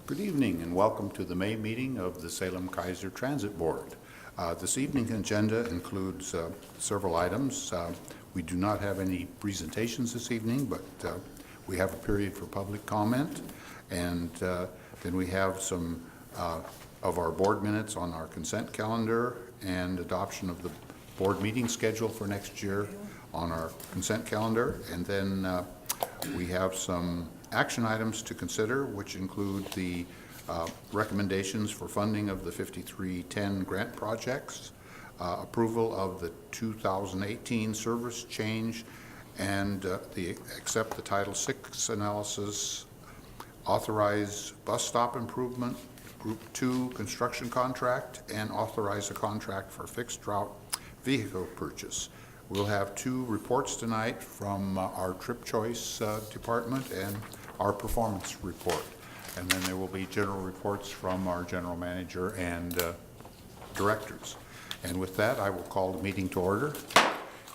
Good evening and welcome to the May meeting of the Salem-Keizer Transit Board. This evening's agenda includes several items. We do not have any presentations this evening, but we have a period for public comment, and then we have some of our board minutes on our consent calendar and adoption of the board meeting schedule for next year on our consent calendar, and then we have some action items to consider, which include the recommendations for funding of the 5310 grant projects, approval of the 2018 service change, and accept the Title VI analysis, authorized bus stop improvement, Group 2 construction contract, and authorize a contract for fixed route vehicle purchase. We'll have two reports tonight from our Trip Choice department and our performance report. And then there will be general reports from our general manager and directors. And with that, I will call the meeting to order.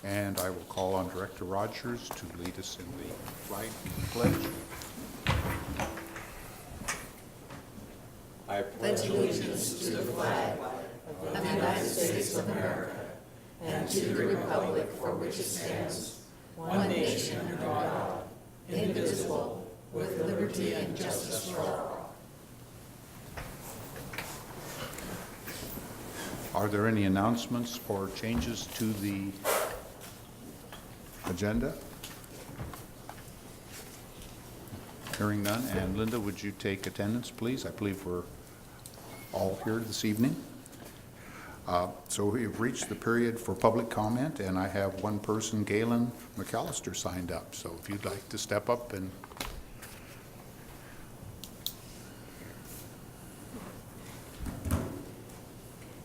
And I will call on Director Rogers to lead us in the flag pledge. I pledge allegiance to the flag of the United States of America and to the republic for which it stands, one nation under God, indivisible, with liberty and justice for all. Are there any announcements or changes to the agenda? Hearing none. And Linda, would you take attendance, please? I believe we're all here this evening. So we've reached the period for public comment, and I have one person, Galen McAllister, signed up. So if you'd like to step up and...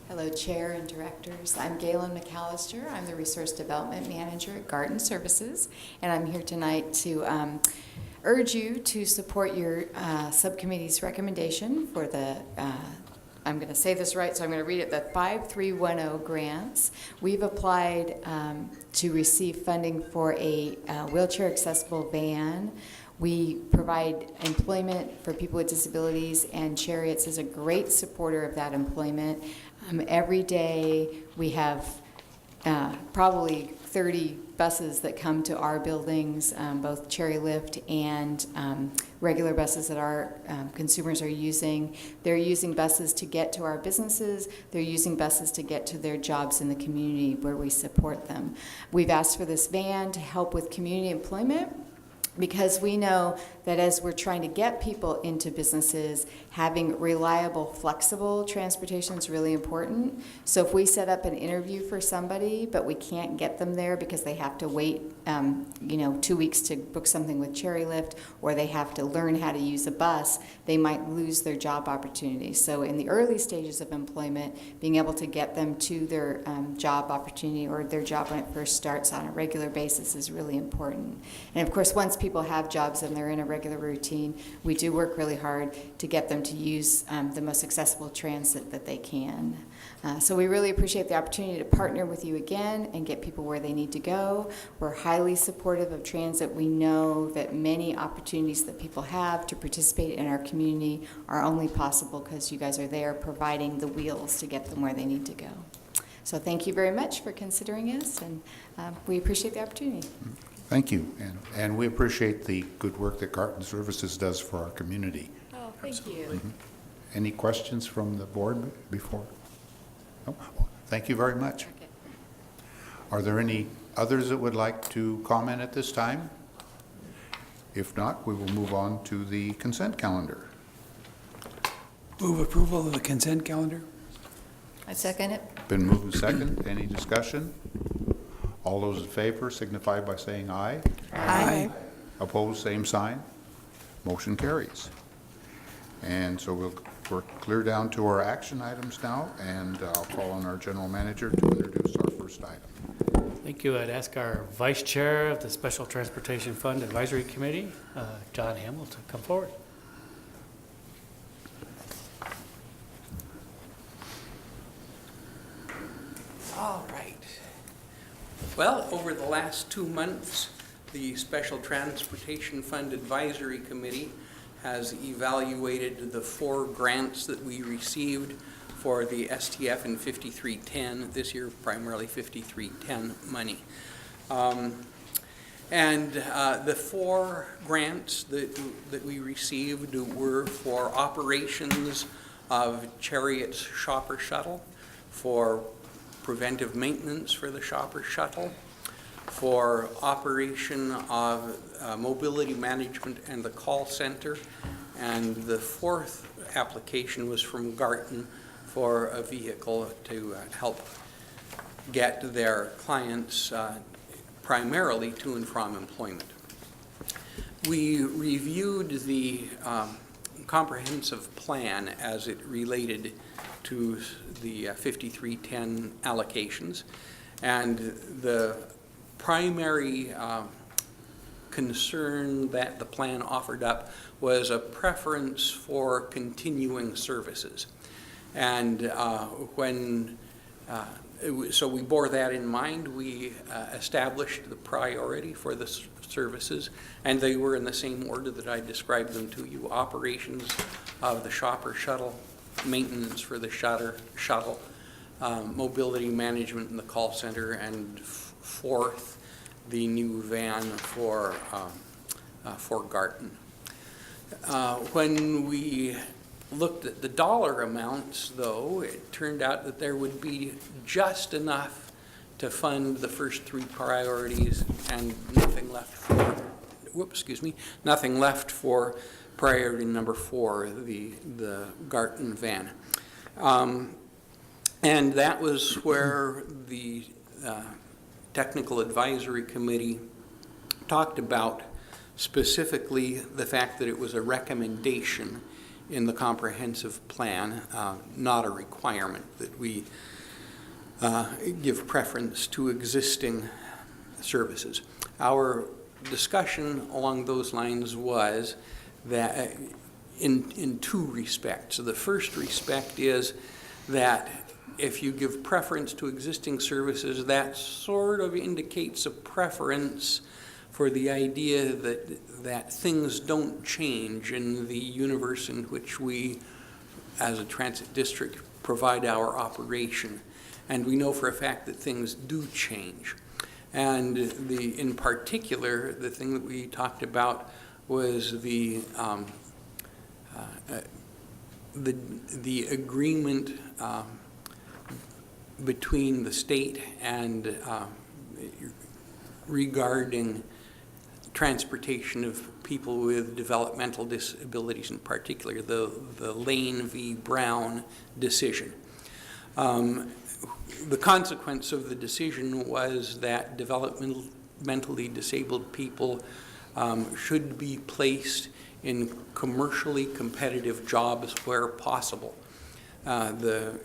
Hello, Chair and Directors. I'm Galen McAllister. I'm the Resource Development Manager at Garden Services, and I'm here tonight to urge you to support your subcommittee's recommendation for the I'm going to say this right, so I'm going to read it, the 5310 grants. We've applied to receive funding for a wheelchair accessible van. We provide employment for people with disabilities, and Cherriots is a great supporter of that employment. Every day we have probably 30 buses that come to our buildings, both Cherry Lift and regular buses that our consumers are using. They're using buses to get to our businesses. They're using buses to get to their jobs in the community where we support them. We've asked for this van to help with community employment, because we know that as we're trying to get people into businesses, having reliable, flexible transportation is really important. So if we set up an interview for somebody, but we can't get them there because they have to wait 2 weeks to book something with Cherry Lift, or they have to learn how to use a bus, they might lose their job opportunity. So in the early stages of employment, being able to get them to their job opportunity or their job when it first starts on a regular basis is really important. And of course, once people have jobs and they're in a regular routine, we do work really hard to get them to use the most accessible transit that they can. So we really appreciate the opportunity to partner with you again and get people where they need to go. We're highly supportive of transit. We know that many opportunities that people have to participate in our community are only possible because you guys are there providing the wheels to get them where they need to go. So thank you very much for considering us, and we appreciate the opportunity. Thank you, and we appreciate the good work that Garden Services does for our community. Oh, thank you. Mm-hmm. Any questions from the board before? No? Thank you very much. Okay. Are there any others that would like to comment at this time? If not, we will move on to the consent calendar. Move approval of the consent calendar. I second it. Been moved and second. Any discussion? All those in favor signify by saying aye. Aye. Opposed, same sign. Motion carries. And so we're clear down to our action items now, and I'll call on our general manager to introduce our first item. Thank you. I'd ask our Vice Chair of the Special Transportation Fund Advisory Committee, John Hamill, to come forward. All right. Well, over the last 2 months, the Special Transportation Fund Advisory Committee has evaluated the 4 grants that we received for the STF and 5310, this year primarily 5310 money. The 4 grants that we received were for operations of Cherriots shopper shuttle, for preventive maintenance for the shopper shuttle, for operation of mobility management and the call center, and the 4th application was from Garton for a vehicle to help get their clients primarily to and from employment. We reviewed the comprehensive plan as it related to the 5310 allocations, and the primary concern that the plan offered up was a preference for continuing services. And so we bore that in mind. We established the priority for the services, and they were in the same order that I described them to you: operations of the shopper shuttle, maintenance for the shuttle, mobility management in the call center, and 4th, the new van for Garton. When we looked at the dollar amounts, though, it turned out that there would be just enough to fund the first 3 priorities and nothing left for priority number 4, the Garton van. And that was where the Technical Advisory Committee talked about specifically the fact that it was a recommendation in the comprehensive plan, not a requirement, that we give preference to existing services. Our discussion along those lines was that in 2 respects. So the first respect is that if you give preference to existing services, that sort of indicates a preference for the idea that things don't change in the universe in which we, as a transit district, provide our operation. And we know for a fact that things do change. And in particular, the thing that we talked about was the agreement between the state and regarding transportation of people with developmental disabilities, in particular, the Lane v. Brown decision. The consequence of the decision was that developmentally disabled people should be placed in commercially competitive jobs where possible. The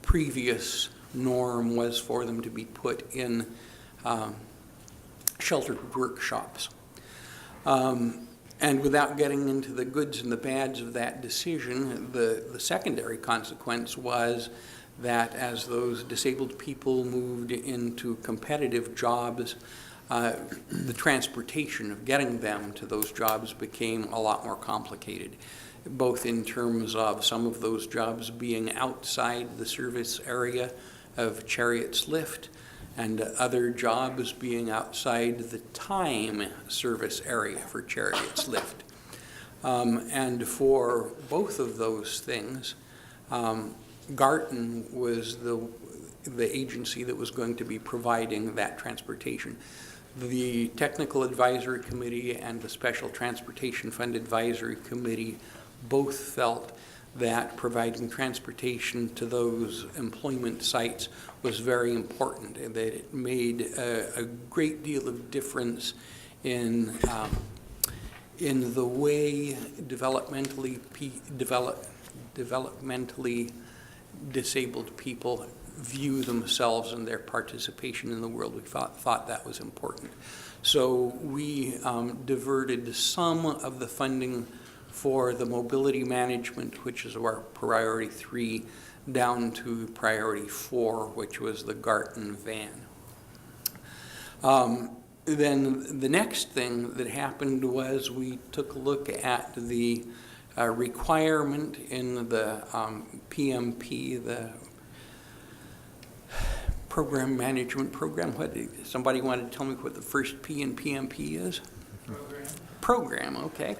previous norm was for them to be put in sheltered workshops. And without getting into the goods and the bads of that decision, the secondary consequence was that as those disabled people moved into competitive jobs, the transportation of getting them to those jobs became a lot more complicated, both in terms of some of those jobs being outside the service area of Cherriots Lift, and other jobs being outside the time service area for Cherriots Lift. And for both of those things, Garton was the agency that was going to be providing that transportation. The Technical Advisory Committee and the Special Transportation Fund Advisory Committee both felt that providing transportation to those employment sites was very important, and that it made a great deal of difference in the way developmentally disabled people view themselves and their participation in the world. We thought that was important. So we diverted some of the funding for the mobility management, which is our priority 3, down to priority 4, which was the Garton van. Then the next thing that happened was we took a look at the requirement in the PMP, the Program Management Program. Somebody wanted to tell me what the first P in PMP is? Program, okay.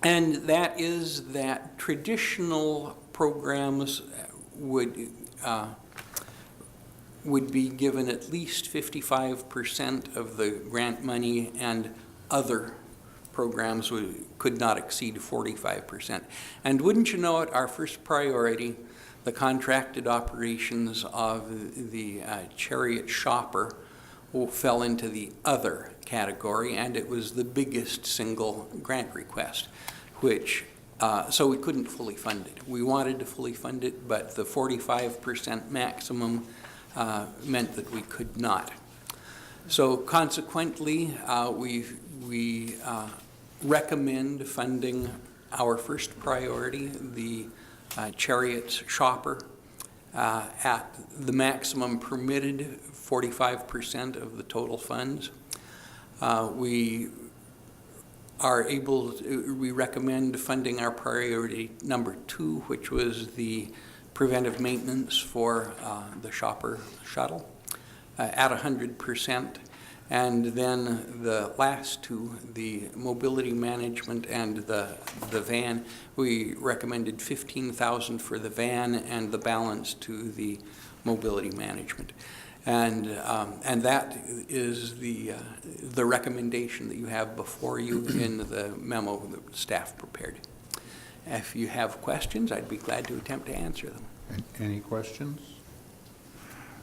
And that is that traditional programs would be given at least 55% of the grant money, and other programs could not exceed 45%. And wouldn't you know it, our first priority, the contracted operations of the Chariot shopper, fell into the other category, and it was the biggest single grant request, which so we couldn't fully fund it. We wanted to fully fund it, but the 45% maximum meant that we could not. So consequently, we recommend funding our first priority, the Cherriots shopper, at the maximum permitted 45% of the total funds. We recommend funding our priority number 2, which was the preventive maintenance for the shopper shuttle, at 100%. And then the last 2, the mobility management and the van, we recommended $15,000 for the van and the balance to the mobility management. And that is the recommendation that you have before you in the memo that staff prepared. If you have questions, I'd be glad to attempt to answer them. Any questions?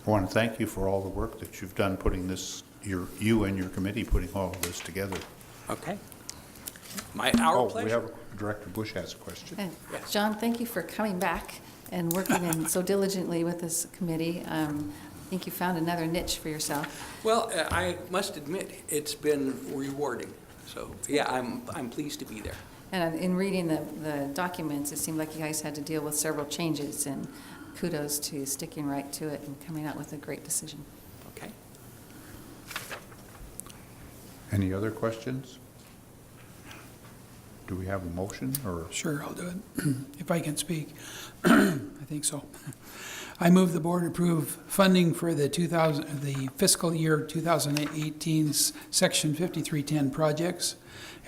I want to thank you for all the work that you've done putting this, you and your committee putting all of this together. Okay. Our pleasure. We have Director Bush has a question. And Yes. John, thank you for coming back and working in so diligently with this committee. I think you found another niche for yourself. Well, I must admit, it's been rewarding. So, yeah, I'm pleased to be there. And in reading the documents, it seemed like you guys had to deal with several changes, and kudos to sticking right to it and coming out with a great decision. Okay. Any other questions? Do we have a motion or? Sure, I'll do it, if I can speak. I think so. I move the board approve funding for the fiscal year 2018's Section 5310 projects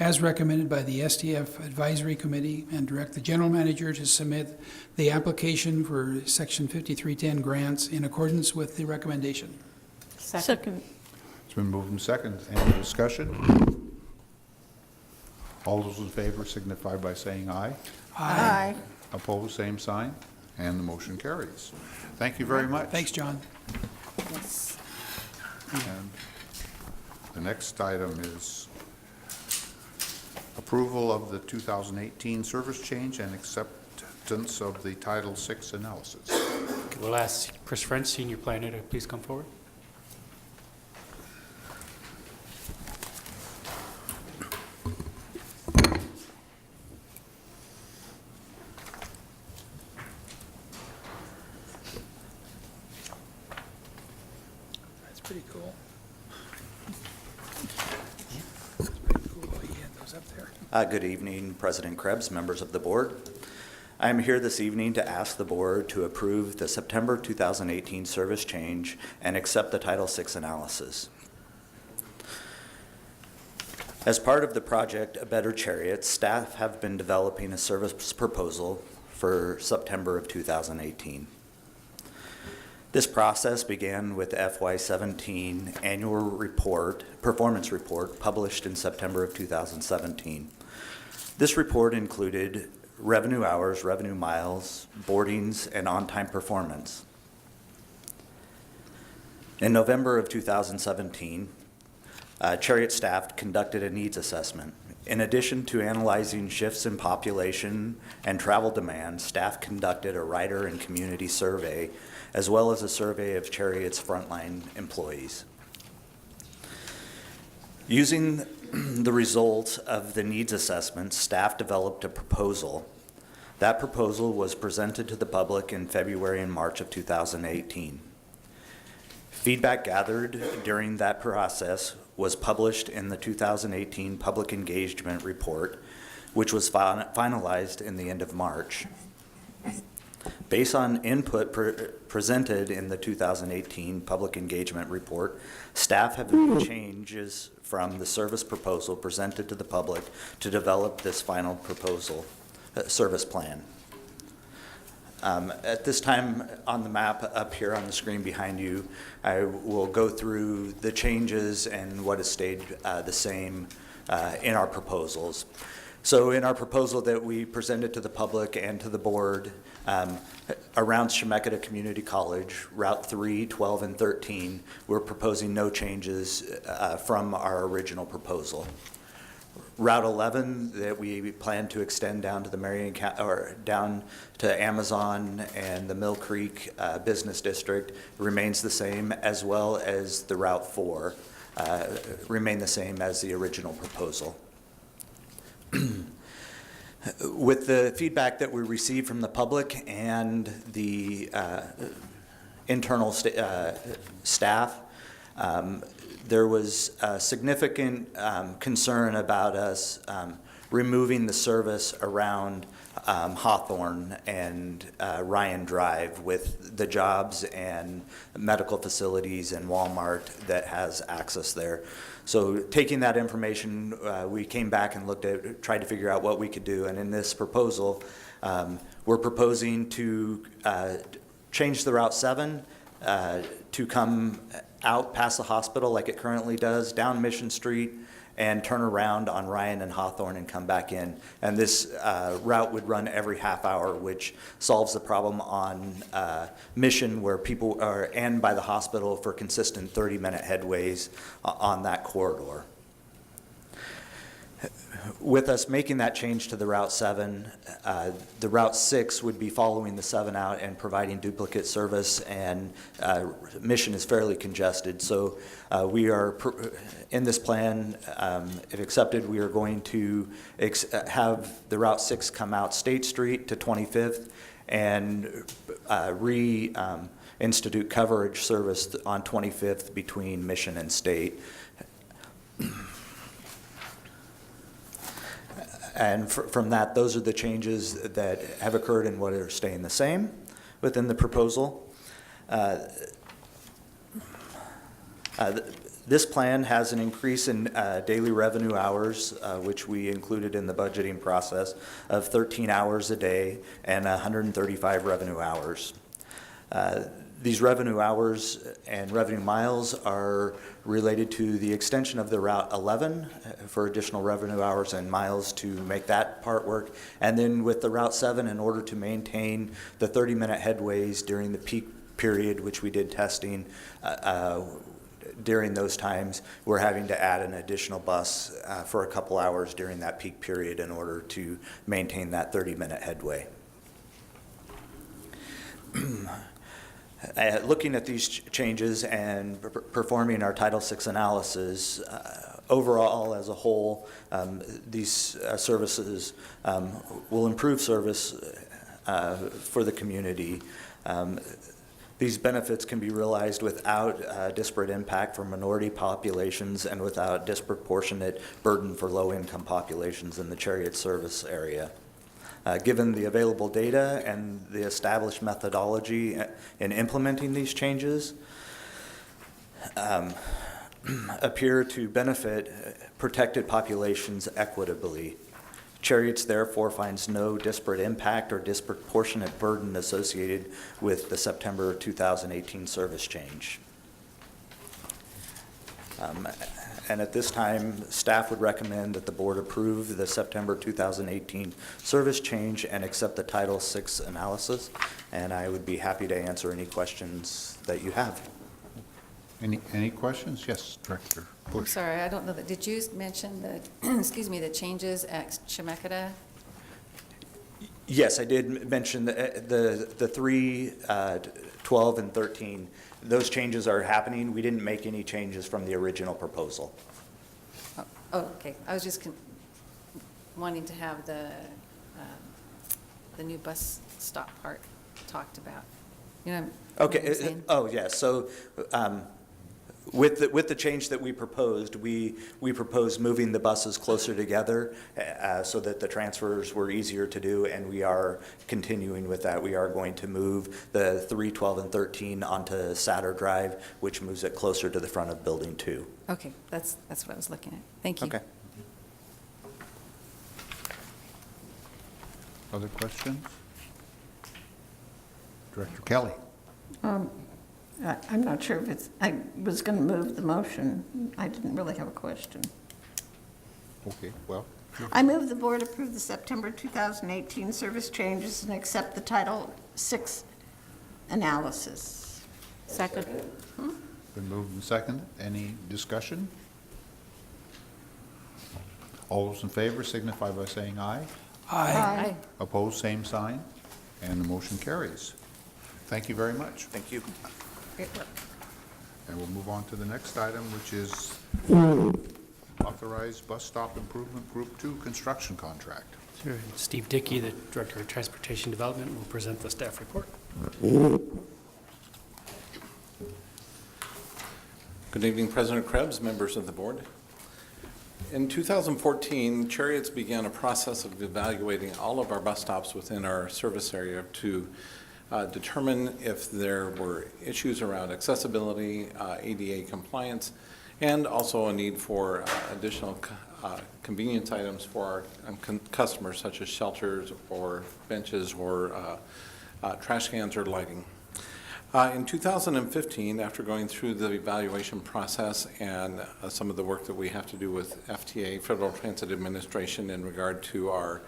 as recommended by the STF Advisory Committee, and direct the general manager to submit the application for Section 5310 grants in accordance with the recommendation. Second. It's been moved and seconded. Any discussion? All those in favor signify by saying aye. Aye. Opposed, same sign, and the motion carries. Thank you very much. Thanks, John. Yes. And the next item is approval of the 2018 service change and acceptance of the Title VI analysis. We'll ask Chris French, Senior Planner, to please come forward. That's pretty cool. That's pretty cool. You had those up there. Good evening, President Krebs, members of the board. I am here this evening to ask the board to approve the September 2018 service change and accept the Title VI analysis. As part of the project A Better Chariot, staff have been developing a service proposal for September of 2018. This process began with the FY17 annual report, performance report, published in September of 2017. This report included revenue hours, revenue miles, boardings, and on-time performance. In November of 2017, Chariot staff conducted a needs assessment. In addition to analyzing shifts in population and travel demand, staff conducted a rider and community survey, as well as a survey of Cherriots' frontline employees. Using the results of the needs assessment, staff developed a proposal. That proposal was presented to the public in February and March of 2018. Feedback gathered during that process was published in the 2018 Public Engagement Report, which was finalized in the end of March. Based on input presented in the 2018 Public Engagement Report, staff have made changes from the service proposal presented to the public to develop this final proposal, service plan. At this time on the map up here on the screen behind you, I will go through the changes and what has stayed the same in our proposals. So in our proposal that we presented to the public and to the board, around Chemeketa Community College, Route 3, 12, and 13, we're proposing no changes from our original proposal. Route 11 that we plan to extend down to the down to Amazon and the Mill Creek Business District remains the same, as well as the Route 4 remain the same as the original proposal. With the feedback that we received from the public and the internal staff, there was a significant concern about us removing the service around Hawthorne and Ryan Drive with the jobs and medical facilities and Walmart that has access there. So taking that information, we came back and tried to figure out what we could do. And in this proposal, we're proposing to change the Route 7 to come out past the hospital like it currently does, down Mission Street, and turn around on Ryan and Hawthorne and come back in. And this route would run every half hour, which solves the problem on Mission where people are, and by the hospital for consistent 30-minute headways on that corridor. With us making that change to the Route 7, the Route 6 would be following the 7 out and providing duplicate service, and Mission is fairly congested. So we are, in this plan, if accepted, we are going to have the Route 6 come out State Street to 25th and reinstitute coverage service on 25th between Mission and State. And from that, those are the changes that have occurred and what are staying the same within the proposal. This plan has an increase in daily revenue hours, which we included in the budgeting process, of 13 hours a day and 135 revenue hours. These revenue hours and revenue miles are related to the extension of the Route 11 for additional revenue hours and miles to make that part work. And then with the Route 7, in order to maintain the 30-minute headways during the peak period, which we did testing during those times, we're having to add an additional bus for a couple hours during that peak period in order to maintain that 30-minute headway. Looking at these changes and performing our Title VI analysis, overall as a whole, these services will improve service for the community. These benefits can be realized without disparate impact for minority populations and without disproportionate burden for low-income populations in the Cherriots service area. Given the available data and the established methodology in implementing these changes, appear to benefit protected populations equitably. Cherriots therefore finds no disparate impact or disproportionate burden associated with the September 2018 service change. And at this time, staff would recommend that the board approve the September 2018 service change and accept the Title VI analysis. And I would be happy to answer any questions that you have. Any questions? Yes, Director I'm Bush. sorry, I don't know, did you mention the, excuse me, the changes at Chemeketa? Yes, I did mention the 3, 12, and 13. Those changes are happening. We didn't make any changes from the original proposal. Oh, okay. I was just wanting to have the new bus stop part talked about. You know what Okay, I'm saying? yes, so with the change that we proposed, we proposed moving the buses closer together so that the transfers were easier to do, and we are continuing with that. We are going to move the 3, 12, and 13 onto Satter Drive, which moves it closer to the front of Building 2. Okay, that's what I was looking at. Thank you. Okay. Other questions? Director Kelly? I'm not sure if it's, I was going to move the motion. I didn't really have a question. Okay, well, I move the board approve the September 2018 service changes and accept the Title VI analysis. Second. been moved and seconded. Any discussion? All those in favor signify by saying aye. Aye. Opposed, same sign, and the motion carries. Thank you very much. Thank you. Great work. And we'll move on to the next item, which is Authorized Bus Stop Improvement Group 2 Construction Contract. Sure. And Steve Dickey, the Director of Transportation Development, will present the staff report. Good evening, President Krebs, members of the board. In 2014, Cherriots began a process of evaluating all of our bus stops within our service area to determine if there were issues around accessibility, ADA compliance, and also a need for additional convenience items for our customers, such as shelters or benches or trash cans or lighting. In 2015, after going through the evaluation process and some of the work that we have to do with FTA, Federal Transit Administration, in regard to our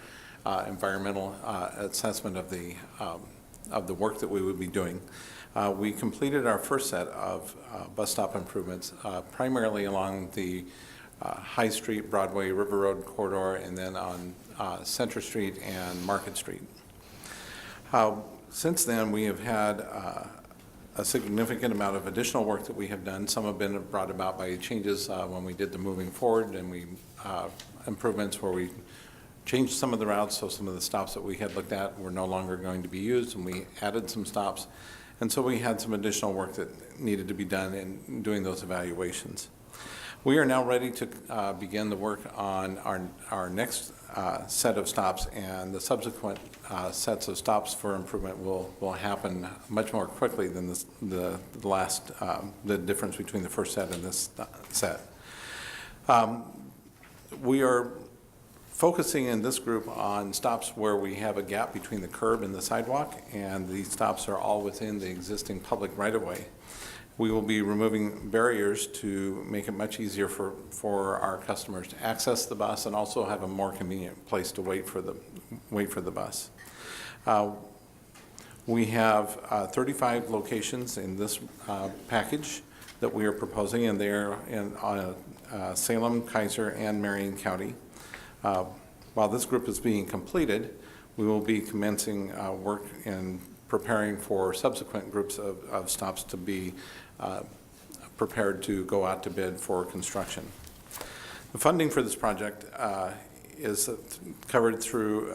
environmental assessment of the work that we would be doing, we completed our first set of bus stop improvements, primarily along the High Street, Broadway, River Road corridor, and then on Center Street and Market Street. Since then, we have had a significant amount of additional work that we have done. Some have been brought about by changes when we did the moving forward, and we improvements where we changed some of the routes, so some of the stops that we had looked at were no longer going to be used, and we added some stops. And so we had some additional work that needed to be done in doing those evaluations. We are now ready to begin the work on our next set of stops, and the subsequent sets of stops for improvement will happen much more quickly than the last, the difference between the first set and this set. We are focusing in this group on stops where we have a gap between the curb and the sidewalk, and these stops are all within the existing public right-of-way. We will be removing barriers to make it much easier for our customers to access the bus and also have a more convenient place to wait for the bus. We have 35 locations in this package that we are proposing, and they are in Salem, Kaiser, and Marion County. While this group is being completed, we will be commencing work in preparing for subsequent groups of stops to be prepared to go out to bid for construction. The funding for this project is covered through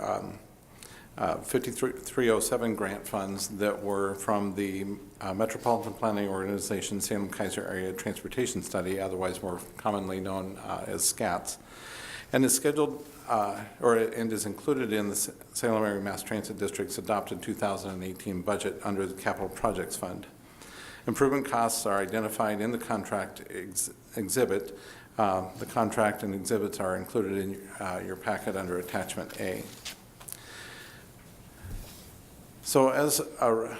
5307 grant funds that were from the Metropolitan Planning Organization Salem Kaiser Area Transportation Study, otherwise more commonly known as SCATS, and is scheduled and is included in the Salem Area Mass Transit District's adopted 2018 budget under the Capital Projects Fund. Improvement costs are identified in the contract exhibit. The contract and exhibits are included in your packet under Attachment A. So as a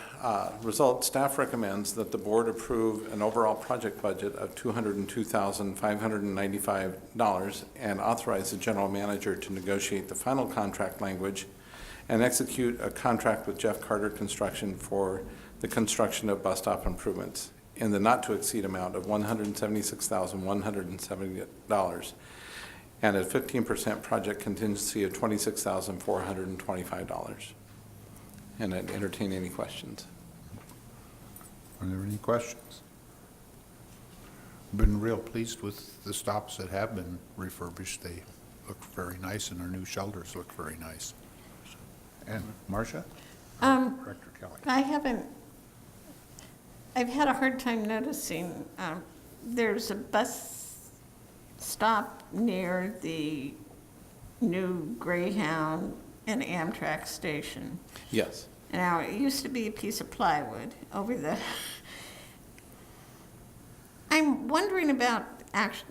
result, staff recommends that the board approve an overall project budget of $202,595 and authorize the general manager to negotiate the final contract language and execute a contract with Jeff Carter Construction for the construction of bus stop improvements in the not-to-exceed amount of $176,170 and a 15% project contingency of $26,425. And I'd entertain any questions. Are there any questions? Been real pleased with the stops that have been refurbished. They look very nice, and our new shelters look very nice. And Marcia? Director Kelly. I haven't I've had a hard time noticing, there's a bus stop near the new Greyhound and Amtrak station. Yes. Now, it used to be a piece of plywood over the, I'm wondering about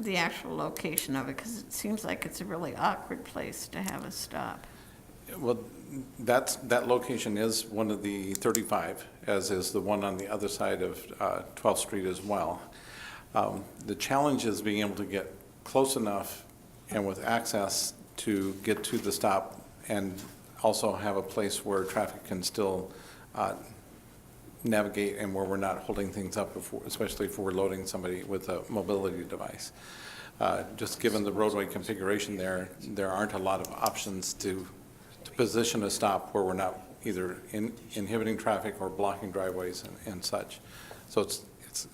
the actual location of it, because it seems like it's a really awkward place to have a stop. Well, that location is one of the 35, as is the one on the other side of 12th Street as well. The challenge is being able to get close enough and with access to get to the stop and also have a place where traffic can still navigate and where we're not holding things up, especially if we're loading somebody with a mobility device. Just given the roadway configuration there aren't a lot of options to position a stop where we're not either inhibiting traffic or blocking driveways and such. So it's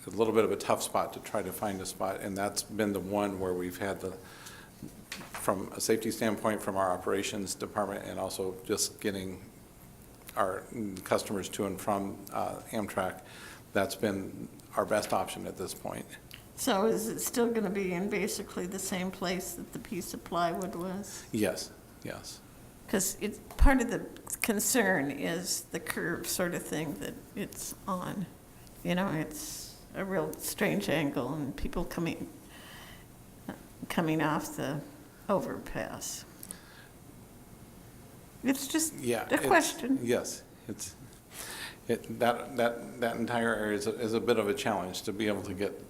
a little bit of a tough spot to try to find a spot, and that's been the one where we've had from a safety standpoint from our operations department, and also just getting our customers to and from Amtrak, that's been our best option at this point. So is it still going to be in basically the same place that the piece of plywood was? Yes, yes. Because part of the concern is the curve sort of thing that it's on. You know, it's a real strange angle, and people coming off the overpass. It's just a question. Yes, that entire area is a bit of a challenge to be able to get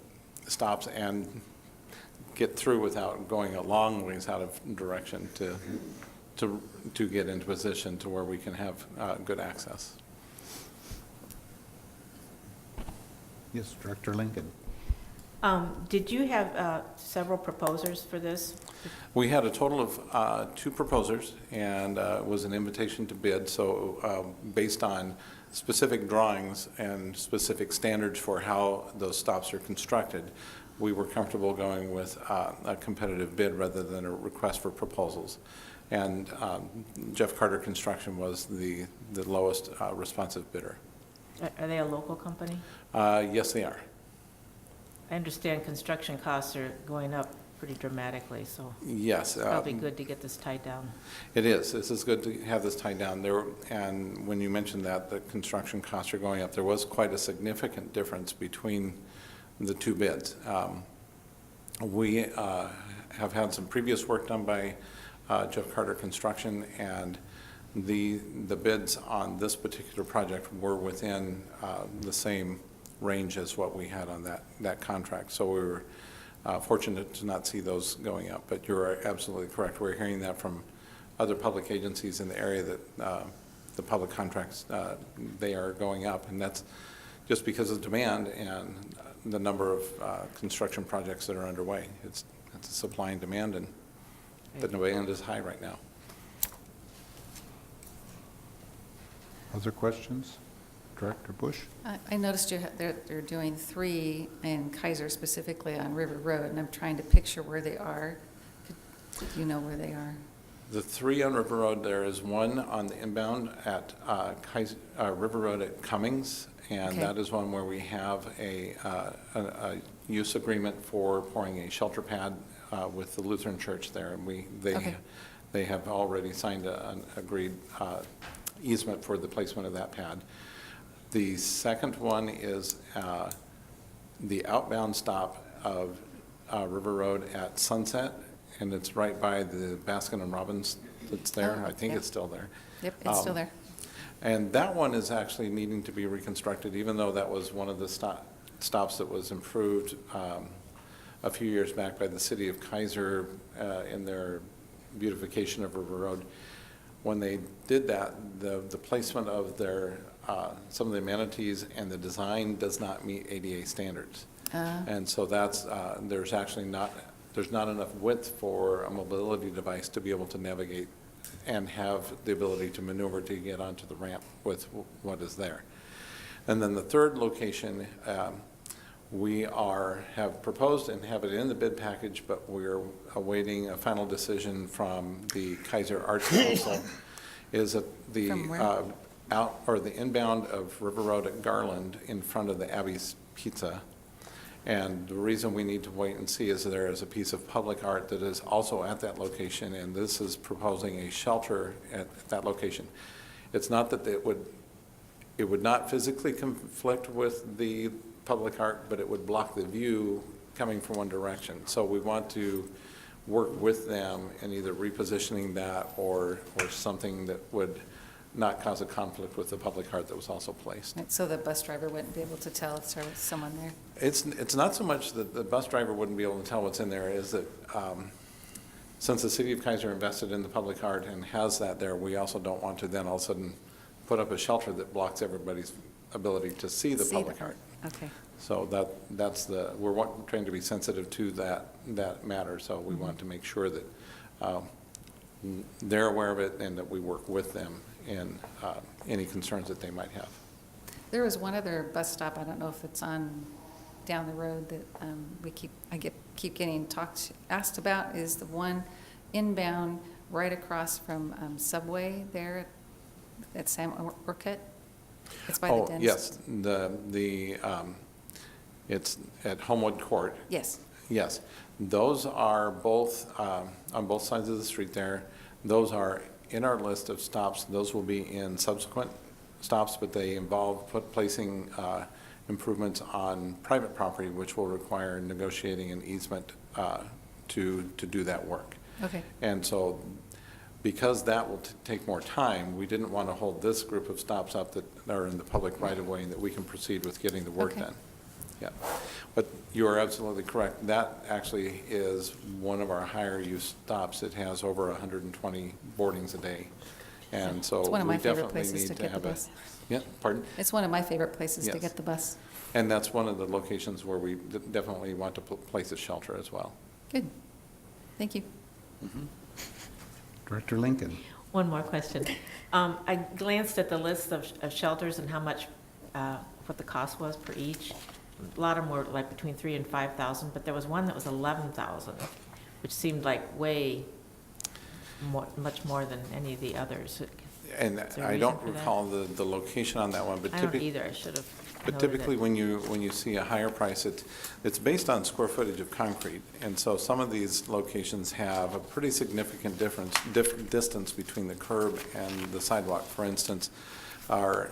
stops and get through without going a long ways out of direction to get into position to where we can have good access. Yes, Director Lincoln. Did you have several proposers for this? We had a total of 2 proposers, and it was an invitation to bid. So based on specific drawings and specific standards for how those stops are constructed, we were comfortable going with a competitive bid rather than a request for proposals. And Jeff Carter Construction was the lowest responsive bidder. Are they a local company? Yes, they are. I understand construction costs are going up pretty dramatically, so Yes. it's probably good to get this tied down. It is. This is good to have this tied down. And when you mentioned that the construction costs are going up, there was quite a significant difference between the 2 bids. We have had some previous work done by Jeff Carter Construction, and the bids on this particular project were within the same range as what we had on that contract. So we were fortunate to not see those going up. But you're absolutely correct. We're hearing that from other public agencies in the area that the public contracts, they are going up. And that's just because of demand and the number of construction projects that are underway. It's a supply and demand, and the demand is high right now. Other questions? Director Bush? I noticed they're doing 3 in Kaiser, specifically on River Road, and I'm trying to picture where they are. Do you know where they are? The 3 on River Road, there is one on the inbound at River Road at Cummings, and that is one where we have a use agreement for pouring a shelter pad with the Lutheran Church there, and they have already signed an agreed easement for the placement of that pad. The second one is the outbound stop of River Road at Sunset, and it's right by the Baskin and Robbins that's there. I think it's still there. Yep, it's still there. And that one is actually needing to be reconstructed, even though that was one of the stops that was improved a few years back by the city of Kaiser in their beautification of River Road. When they did that, the placement of their some of the amenities and the design does not meet ADA standards. And so that's there's not enough width for a mobility device to be able to navigate and have the ability to maneuver to get onto the ramp with what is there. And then the third location, we have proposed and have it in the bid package, but we're awaiting a final decision from the Kaiser Arts Council. Is that From where? the inbound of River Road at Garland in front of the Abbey's Pizza. And the reason we need to wait and see is there is a piece of public art that is also at that location, and this is proposing a shelter at that location. It's not that it would not physically conflict with the public art, but it would block the view coming from one direction. So we want to work with them in either repositioning that or something that would not cause a conflict with the public art that was also placed. So the bus driver wouldn't be able to tell if there was someone there? It's not so much that the bus driver wouldn't be able to tell what's in there, is that since the city of Kaiser invested in the public art and has that there, we also don't want to then all of a sudden put up a shelter that blocks everybody's ability to see the public art. Okay. So we're trying to be sensitive to that matter, so we want to make sure that they're aware of it and that we work with them in any concerns that they might have. There was one other bus stop, I don't know if it's on down the road, that I keep getting asked about, is the one inbound right across from Subway there at Sam Orcutt. It's by the dentist. Yes, it's at Homewood Court. Yes. Yes, those are both on both sides of the street there. Those are in our list of stops. Those will be in subsequent stops, but they involve placing improvements on private property, which will require negotiating an easement to do that work. Okay. And so because that will take more time, we didn't want to hold this group of stops up that are in the public right-of-way and that we can proceed with getting the work done. Yeah, but you are absolutely correct. That actually is one of our higher use stops. It has over 120 boardings a day. And so It's one of my we favorite definitely places need to to get the have bus. Yeah, pardon? It's one of my favorite places to Yes. get the bus. And that's one of the locations where we definitely want to place a shelter as well. Good. Thank you. Director Lincoln. One more question. I glanced at the list of shelters and how much, what the cost was per each. A lot of them were like between 3,000 and 5,000, but there was one that was 11,000, which seemed like much more than any of the others. And Is there a I reason don't for that? recall the location on that one, but I don't typically. either, I should have But noted typically, it. when you see a higher price, it's based on square footage of concrete. And so some of these locations have a pretty significant distance between the curb and the sidewalk. For instance, our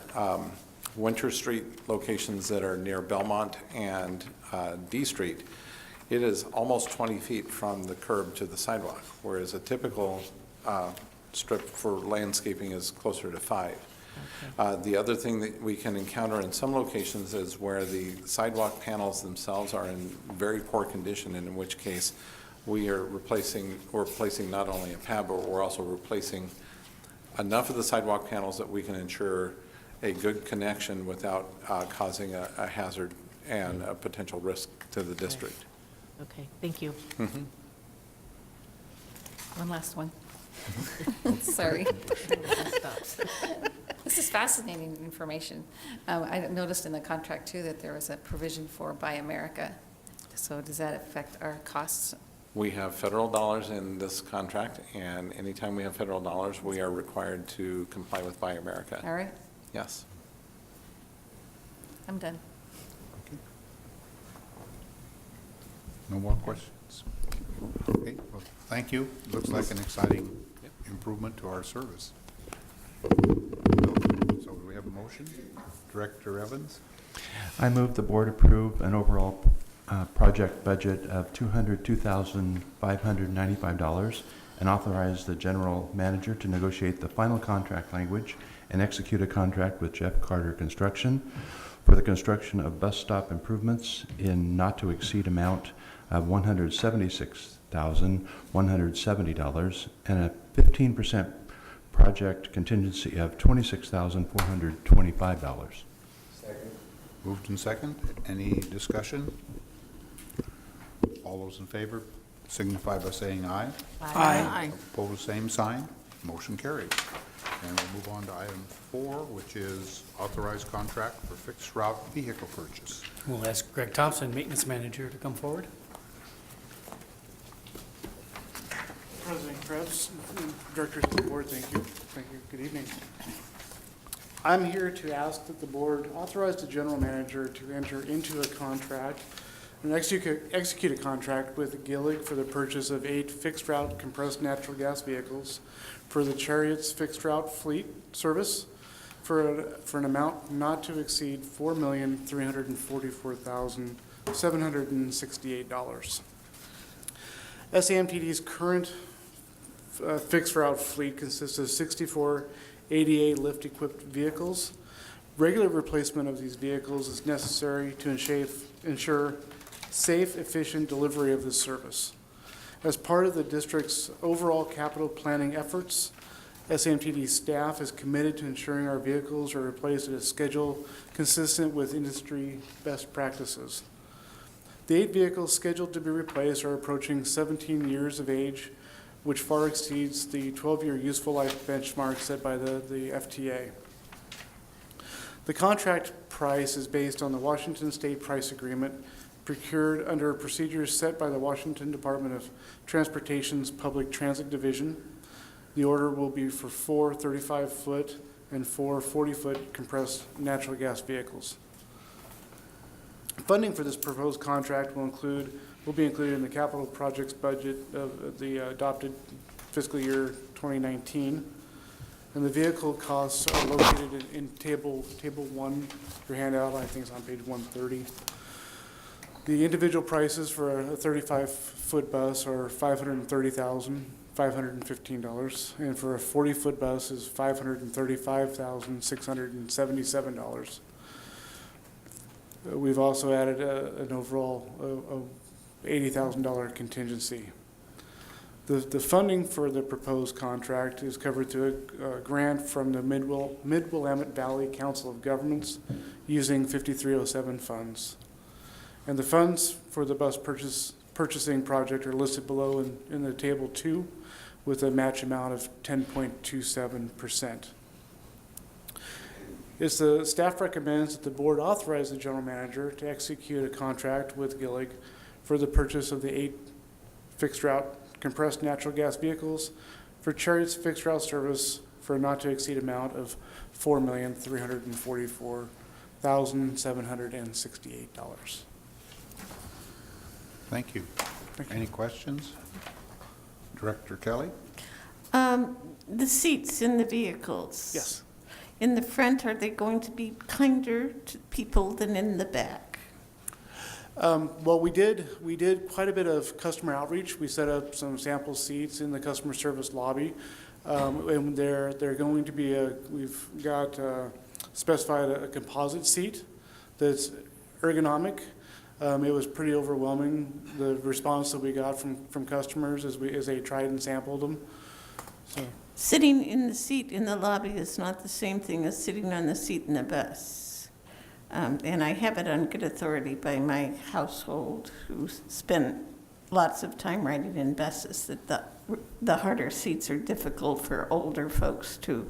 Winter Street locations that are near Belmont and D Street, it is almost 20 feet from the curb to the sidewalk, whereas a typical strip for landscaping is closer to 5. Okay. The other thing that we can encounter in some locations is where the sidewalk panels themselves are in very poor condition, and in which case we're replacing not only a pad, but we're also replacing enough of the sidewalk panels that we can ensure a good connection without causing a hazard and a potential risk to the district. Okay, thank you. Mhm. One last one. Sorry. This is fascinating information. I noticed in the contract, too, that there was a provision for Buy America. So does that affect our costs? We have federal dollars in this contract, and anytime we have federal dollars, we are required to comply with Buy America. All right, Yes. I'm done. No more questions? Okay, well, thank you. Looks like an exciting improvement to our service. So do we have a motion? Director Evans? I move the board approve an overall project budget of $202,595 and authorize the general manager to negotiate the final contract language and execute a contract with Jeff Carter Construction for the construction of bus stop improvements in not to exceed amount of $176,170 and a 15% project contingency of $26,425. Moved and second. Any discussion? All those in favor signify by saying aye. Aye. Opposed, same sign. Motion carries. And we'll move on to item 4, which is authorized contract for fixed route vehicle purchase. We'll ask Greg Thompson, Maintenance Manager, to come forward. President Krebs, Directors of the Board, thank you. Thank you. Good evening. I'm here to ask that the board authorize the general manager to enter into a contract and execute a contract with Gillig for the purchase of 8 fixed-route compressed natural gas vehicles for the Cherriots fixed-route fleet service for an amount not to exceed $4,344,768. SAMTD's current fixed-route fleet consists of 64 ADA lift-equipped vehicles. Regular replacement of these vehicles is necessary to ensure safe, efficient delivery of this service. As part of the district's overall capital planning efforts, SAMTD staff is committed to ensuring our vehicles are replaced at a schedule consistent with industry best practices. The 8 vehicles scheduled to be replaced are approaching 17 years of age, which far exceeds the 12-year useful life benchmark set by the FTA. The contract price is based on the Washington State Price Agreement procured under procedures set by the Washington Department of Transportation's Public Transit Division. The order will be for 4 35-foot and 4 40-foot compressed natural gas vehicles. Funding for this proposed contract will be included in the capital projects budget of the adopted fiscal year 2019. And the vehicle costs are located in table 1, your handout, I think it's on page 130. The individual prices for a 35-foot bus are $530,515, and for a 40-foot bus is $535,677. We've also added an overall $80,000 contingency. The funding for the proposed contract is covered through a grant from the Mid-Willamette Valley Council of Governments using 5307 funds. And the funds for the bus purchasing project are listed below in the table 2 with a match amount of 10.27%. The staff recommends that the board authorize the general manager to execute a contract with Gillig for the purchase of the 8 fixed-route compressed natural gas vehicles for Cherriots fixed-route service for a not-to-exceed amount of $4,344,768. Thank you. Any questions? Director Kelly? The seats in the vehicles. Yes. In the front, are they going to be kinder to people than in the back? Well, we did quite a bit of customer outreach. We set up some sample seats in the customer service lobby, and they're going to be we've got specified a composite seat that's ergonomic. It was pretty overwhelming, the response that we got from customers as they tried and sampled them. So. Sitting in the seat in the lobby is not the same thing as sitting on the seat in the bus. And I have it on good authority by my household, who spent lots of time riding in buses, that the harder seats are difficult for older folks to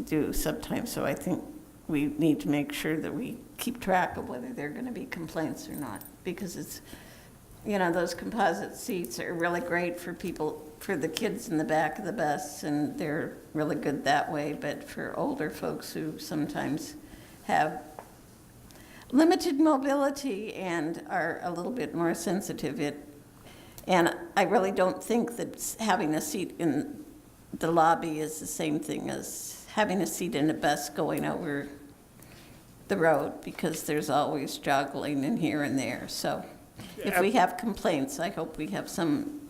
do sometimes. So I think we need to make sure that we keep track of whether there are going to be complaints or not, because it's, those composite seats are really great for the kids in the back of the bus, and they're really good that way. But for older folks who sometimes have limited mobility and are a little bit more sensitive, and I really don't think that having a seat in the lobby is the same thing as having a seat in a bus going over the road, because there's always joggling in here and there. So if we have complaints, I hope we have some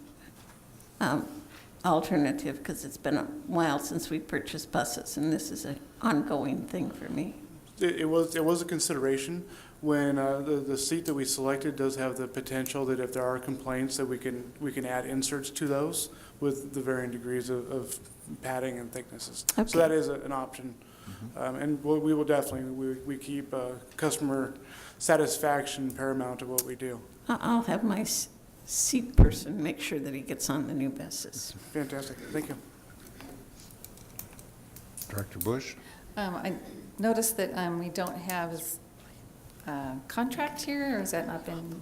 alternative, because it's been a while since we purchased buses, and this is an ongoing thing for me. It was a consideration when the seat that we selected does have the potential that if there are complaints that we can add inserts to those with the varying degrees of padding and thicknesses. Okay. So that is an option. And we will definitely, we keep customer satisfaction paramount to what we do. I'll have my seat person make sure that he gets on the new buses. Fantastic. Thank you. Director Bush? I noticed that we don't have a contract here, or has that not been?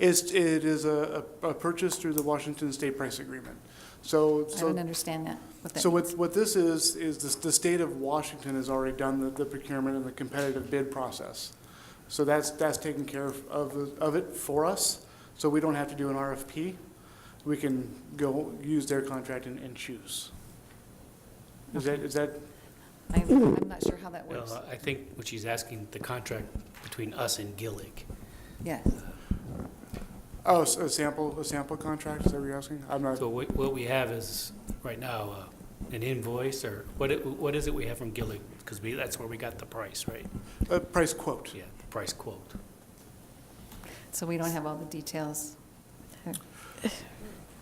It is a purchase through the Washington State Price Agreement. I don't understand that. What that So means. what this is the state of Washington has already done the procurement and the competitive bid process. So that's taken care of it for us, so we don't have to do an RFP. We can go use their contract and choose. Is that, I'm not sure how that works. I think what she's asking, the contract between us and Gillig. Yes. oh, a sample contract, is that what you're asking? I'm not, So what we have is, right now, an invoice, or what is it we have from Gillig? Because that's where we got the price, right? a price quote. Yeah, the price quote. So we don't have all the details.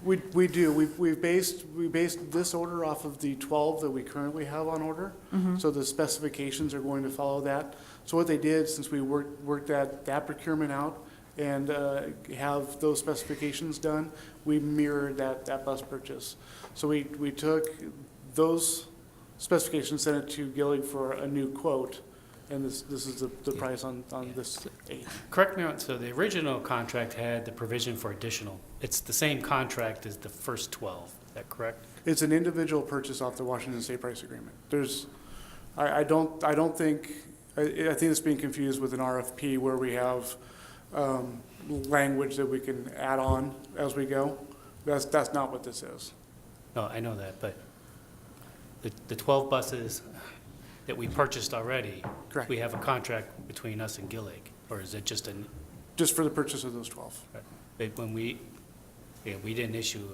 We do. We based this order off of the 12 that we currently have on order. So the specifications are going to follow that. So what they did, since we worked that procurement out and have those specifications done, we mirrored that bus purchase. So we took those specifications, sent it to Gillig for a new quote, and this is the price on this 8. Correct me, so the original contract had the provision for additional. It's the same contract as the first 12, is that correct? It's an individual purchase off the Washington State Price Agreement. I think it's being confused with an RFP where we have language that we can add on as we go. That's not what this is. No, I know that, but the 12 buses that we purchased already, Correct. we have a contract between us and Gillig, or is it just Just for the purchase of those 12. when we didn't issue,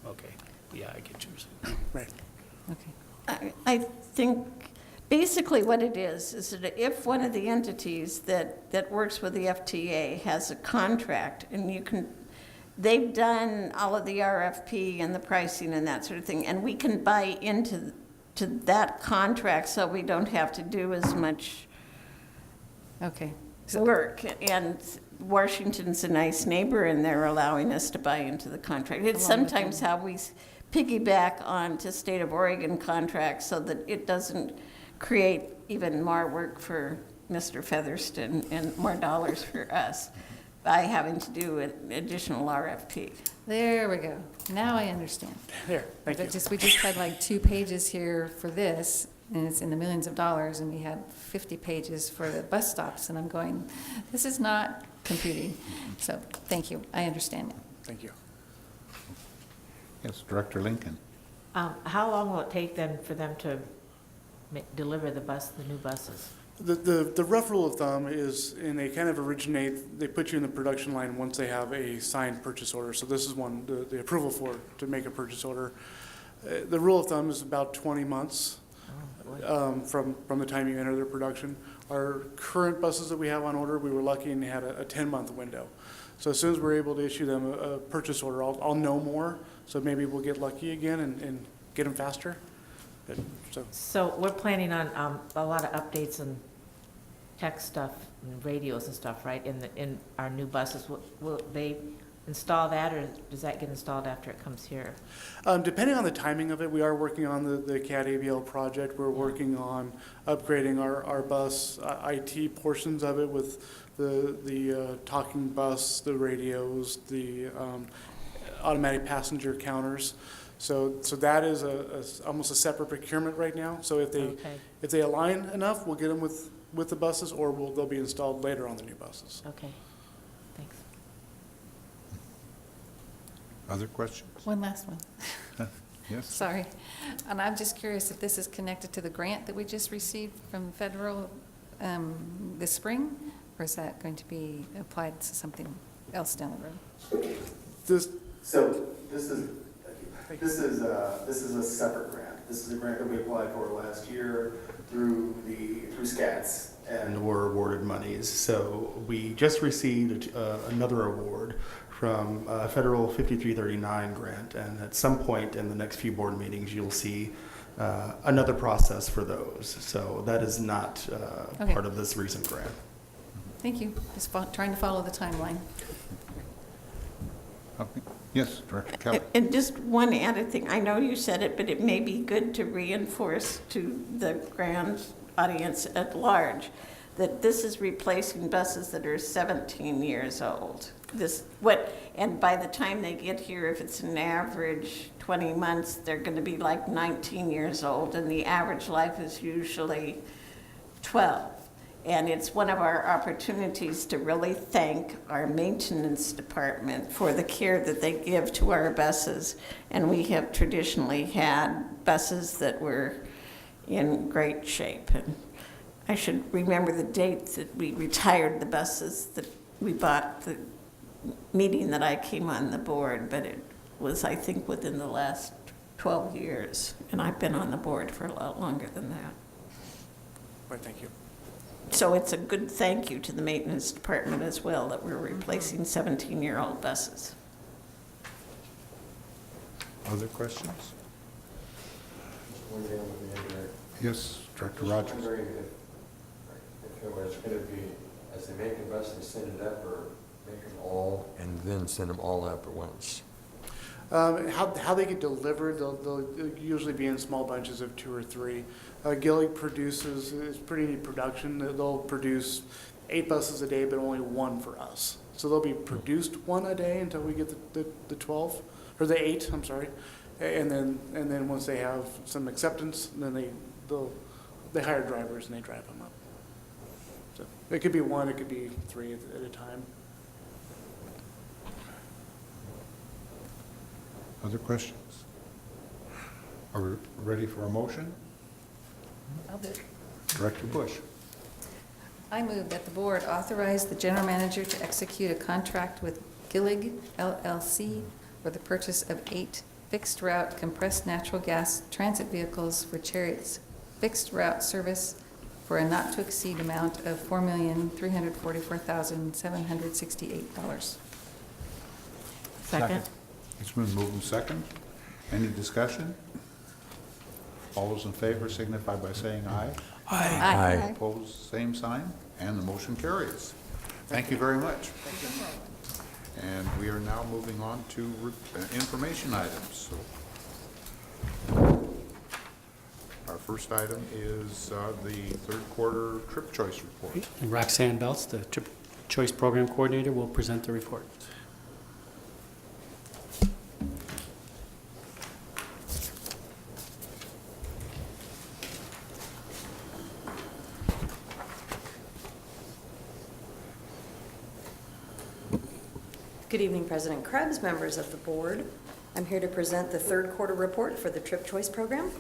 okay, yeah, I get yours. Right. Okay. I think basically what it is that if one of the entities that works with the FTA has a contract and they've done all of the RFP and the pricing and that sort of thing, and we can buy into that contract so we don't have to do as much Okay. work. And Washington's a nice neighbor, and they're allowing us to buy into the contract. It's Along with sometimes how we piggyback on to state of Oregon contracts so that it doesn't create even more work for Mr. Featherston and more dollars for us by having to do an additional RFP. There we go. Now I understand. There, thank you. We just had like 2 pages here for this, and it's in the millions of dollars, and we had 50 pages for the bus stops, and I'm going, this is not computing. So, thank you. I understand it. Thank you. Yes, Director Lincoln. How long will it take then for them to deliver the new buses? The rough rule of thumb is, and they kind of originate, they put you in the production line once they have a signed purchase order. So this is one, the approval to make a purchase order. The rule of thumb is about 20 months from the time you enter their production. Our current buses that we have on order, we were lucky and had a 10-month window. So as soon as we're able to issue them a purchase order, I'll know more. So maybe we'll get lucky again and get them faster. So we're planning on a lot of updates and tech stuff and radios and stuff, right, in our new buses. Will they install that, or does that get installed after it comes here? Depending on the timing of it, we are working on the CAD ABL project. We're working on upgrading our bus IT portions of it with the talking bus, the radios, the automatic passenger counters. So that is almost a separate procurement right now. So if they align enough, we'll get them with the buses, or they'll be installed later on the new buses. Okay, thanks. Other questions? One last one. Yes. Sorry. And I'm just curious if this is connected to the grant that we just received from federal this spring, or is that going to be applied to something else down the road? This is a separate grant. This is a grant that we applied for last year through SCATS, and were awarded monies. So we just received another award from a federal 5339 grant, and at some point in the next few board meetings, you'll see another process for those. So that is not Okay. part of this recent grant. Thank you. Just trying to follow the timeline. Okay. Yes, Director Kelly. And just one added thing, I know you said it, but it may be good to reinforce to the grand audience at large that this is replacing buses that are 17 years old. and by the time they get here, if it's an average 20 months, they're going to be like 19 years old, and the average life is usually 12. And it's one of our opportunities to really thank our maintenance department for the care that they give to our buses. And we have traditionally had buses that were in great shape. And I should remember the date that we retired the buses that we bought the meeting that I came on the board, but it was, I think, within the last 12 years. And I've been on the board for a lot longer than that. Right, thank you. So it's a good thank you to the maintenance department as well that we're replacing 17-year-old buses. Other questions? One thing with the engineer. Yes, Director Just Rogers. wondering if it was going to be, as they make a bus, they send it up, or make them all and then send them all up at once? How they get delivered, they'll usually be in small bunches of 2 or 3. Gillig produces, it's pretty neat production. They'll produce 8 buses a day, but only 1 for us. So they'll be produced 1 a day until we get the 12, or the 8, I'm sorry. And then once they have some acceptance, then they hire drivers and they drive them up. So it could be 1, it could be 3 at a time. Other questions? Are we ready for a motion? I'll do it. Director Bush. I move that the board authorize the general manager to execute a contract with Gillig LLC for the purchase of 8 fixed route compressed natural gas transit vehicles for Cherriots fixed route service for a not to exceed amount of $4,344,768. Second. It's been moved and second. Any discussion? All those in favor signify by saying aye. Aye. Opposed, same sign, and the motion carries. Thank you very much. And we are now moving on to information items. So our first item is the third quarter trip choice report. And Roxanne Belts, the Trip Choice Program Coordinator, will present the report. Good evening, President Krebs, members of the board. I'm here to present the third quarter report for the Trip Choice Program.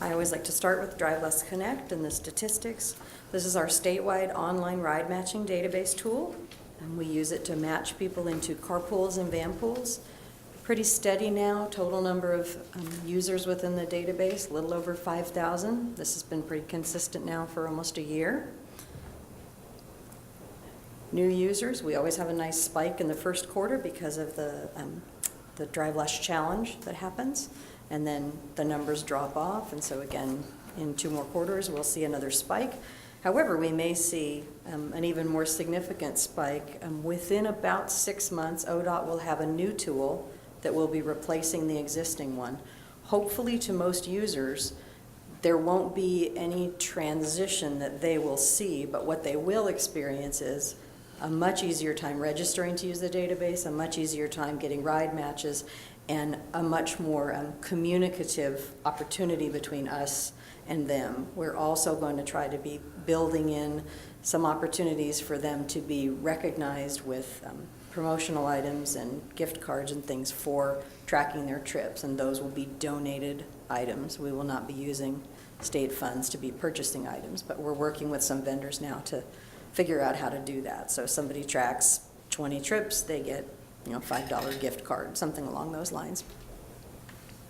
I always like to start with Drive Less Connect and the statistics. This is our statewide online ride matching database tool, and we use it to match people into carpools and van pools. Pretty steady now, total number of users within the database, a little over 5,000. This has been pretty consistent now for almost a year. New users, we always have a nice spike in the first quarter because of the Drive Less challenge that happens, and then the numbers drop off, and so again, in 2 more quarters, we'll see another spike. However, we may see an even more significant spike. Within about 6 months, ODOT will have a new tool that will be replacing the existing one. Hopefully, to most users, there won't be any transition that they will see, but what they will experience is a much easier time registering to use the database, a much easier time getting ride matches, and a much more communicative opportunity between us and them. We're also going to try to be building in some opportunities for them to be recognized with promotional items and gift cards and things for tracking their trips, and those will be donated items. We will not be using state funds to be purchasing items, but we're working with some vendors now to figure out how to do that. So if somebody tracks 20 trips, they get, $5 gift card, something along those lines.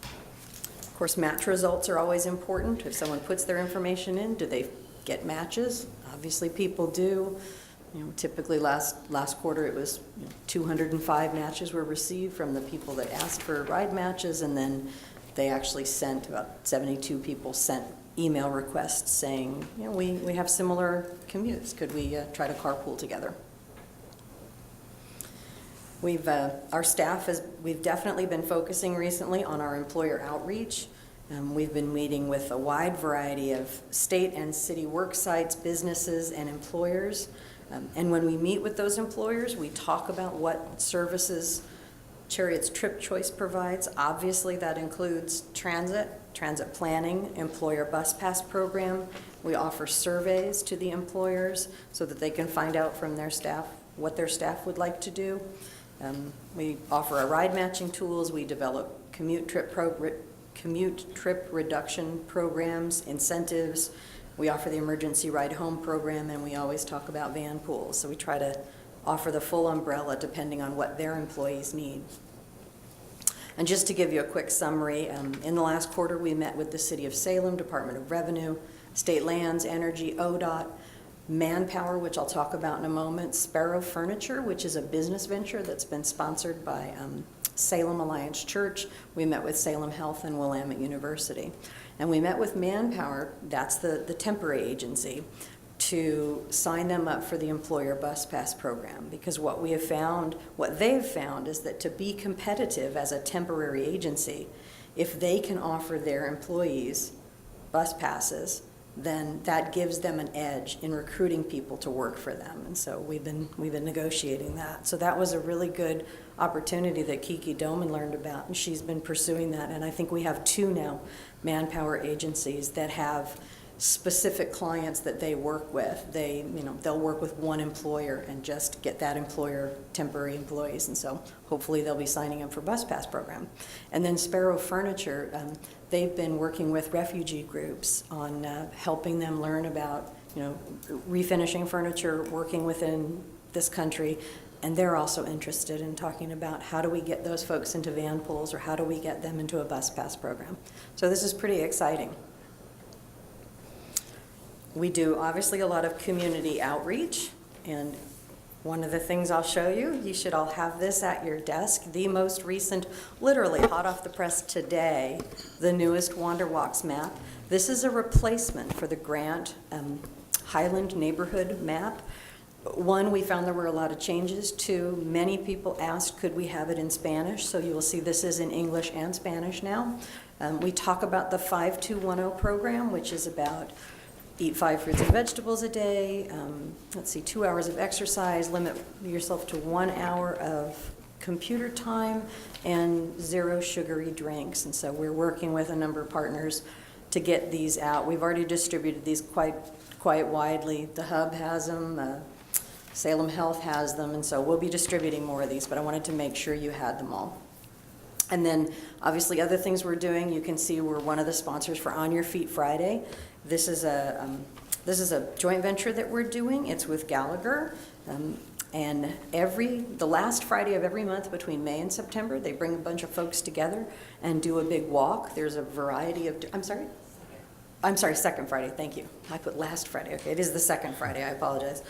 Of course, match results are always important. If someone puts their information in, do they get matches? Obviously, people do. Typically last quarter it was 205 matches were received from the people that asked for ride matches, and then they actually sent, about 72 people sent email requests saying, we have similar commutes. Could we try to carpool together? Our staff we've definitely been focusing recently on our employer outreach. We've been meeting with a wide variety of state and city work sites, businesses, and employers. And when we meet with those employers, we talk about what services Cherriots Trip Choice provides. Obviously, that includes transit planning, employer bus pass program. We offer surveys to the employers so that they can find out from their staff what their staff would like to do. We offer our ride matching tools. We develop commute trip reduction programs, incentives. We offer the emergency ride home program, and we always talk about van pools. So we try to offer the full umbrella depending on what their employees need. And just to give you a quick summary, in the last quarter we met with the City of Salem, Department of Revenue, State Lands, Energy, ODOT, Manpower, which I'll talk about in a moment, Sparrow Furniture, which is a business venture that's been sponsored by Salem Alliance Church. We met with Salem Health and Willamette University. And we met with Manpower, that's the temporary agency, to sign them up for the employer bus pass program, because what they've found is that to be competitive as a temporary agency, if they can offer their employees bus passes, then that gives them an edge in recruiting people to work for them. And so we've been negotiating that. So that was a really good opportunity that Kiki Doman learned about, and she's been pursuing that. And I think we have 2 now Manpower agencies that have specific clients that they work with. They'll work with one employer and just get that employer temporary employees, and so hopefully they'll be signing up for bus pass program. And then Sparrow Furniture, they've been working with refugee groups on helping them learn about refinishing furniture, working within this country, and they're also interested in talking about how do we get those folks into van pools, or how do we get them into a bus pass program. So this is pretty exciting. We do obviously a lot of community outreach, and one of the things I'll show you should all have this at your desk, the most recent, literally hot off the press today, the newest Wander Walks map. This is a replacement for the Grant Highland neighborhood map. 1, we found there were a lot of changes. 2, many people asked, could we have it in Spanish? So you will see this is in English and Spanish now. We talk about the 5210 program, which is about eat 5 fruits and vegetables a day, 2 hours of exercise, limit yourself to 1 hour of computer time, and 0 sugary drinks. And so we're working with a number of partners to get these out. We've already distributed these quite widely. The Hub has them, Salem Health has them, and so we'll be distributing more of these, but I wanted to make sure you had them all. And then obviously other things we're doing, you can see we're one of the sponsors for On Your Feet Friday. This is a joint venture that we're doing. It's with Gallagher, and the last Friday of every month between May and September, they bring a bunch of folks together and do a big walk. There's a variety of, I'm sorry, second Friday, thank you. I put last Friday, okay, it is the second Friday, I apologize.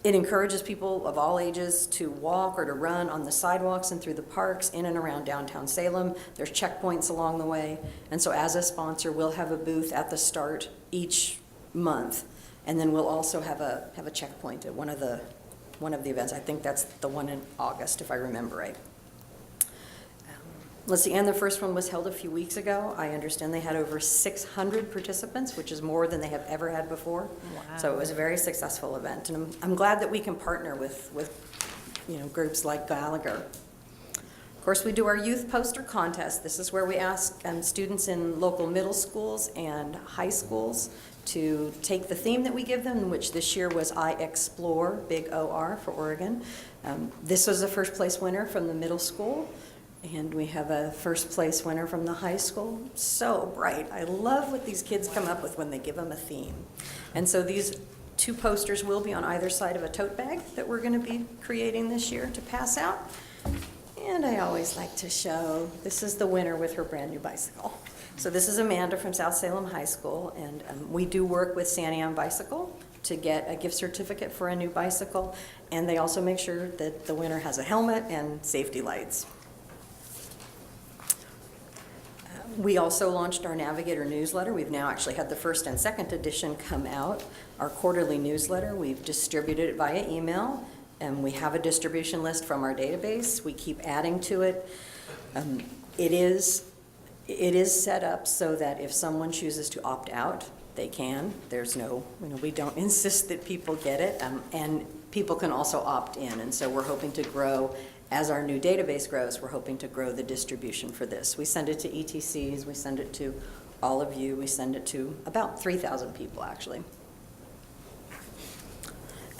It encourages people of all ages to walk or to run on the sidewalks and through the parks in and around downtown Salem. There's checkpoints along the way. And so as a sponsor, we'll have a booth at the start each month. And then we'll also have a checkpoint at one of the events. I think that's the one in August, if I remember right. Let's see, and the first one was held a few weeks ago. I understand they had over 600 participants, which is more than they have ever had before. Wow. So it was a very successful event, and I'm glad that we can partner with groups like Gallagher. Of course, we do our youth poster contest. This is where we ask students in local middle schools and high schools to take the theme that we give them, which this year was I Explore, big OR for Oregon. This was a first place winner from the middle school. And we have a first place winner from the high school. So bright. I love what these kids come up with when they give them a theme. And so these 2 posters will be on either side of a tote bag that we're going to be creating this year to pass out. And I always like to show, this is the winner with her brand new bicycle. So this is Amanda from South Salem High School, and we do work with Santiam Bicycle to get a gift certificate for a new bicycle. And they also make sure that the winner has a helmet and safety lights. We also launched our Navigator Newsletter. We've now actually had the first and second edition come out. Our quarterly newsletter, we've distributed it via email, and we have a distribution list from our database. We keep adding to it. It is set up so that if someone chooses to opt out, they can. There's no, we don't insist that people get it, and people can also opt in. And so we're hoping to grow, as our new database grows, we're hoping to grow the distribution for this. We send it to ETCs, we send it to all of you, we send it to about 3,000 people, actually.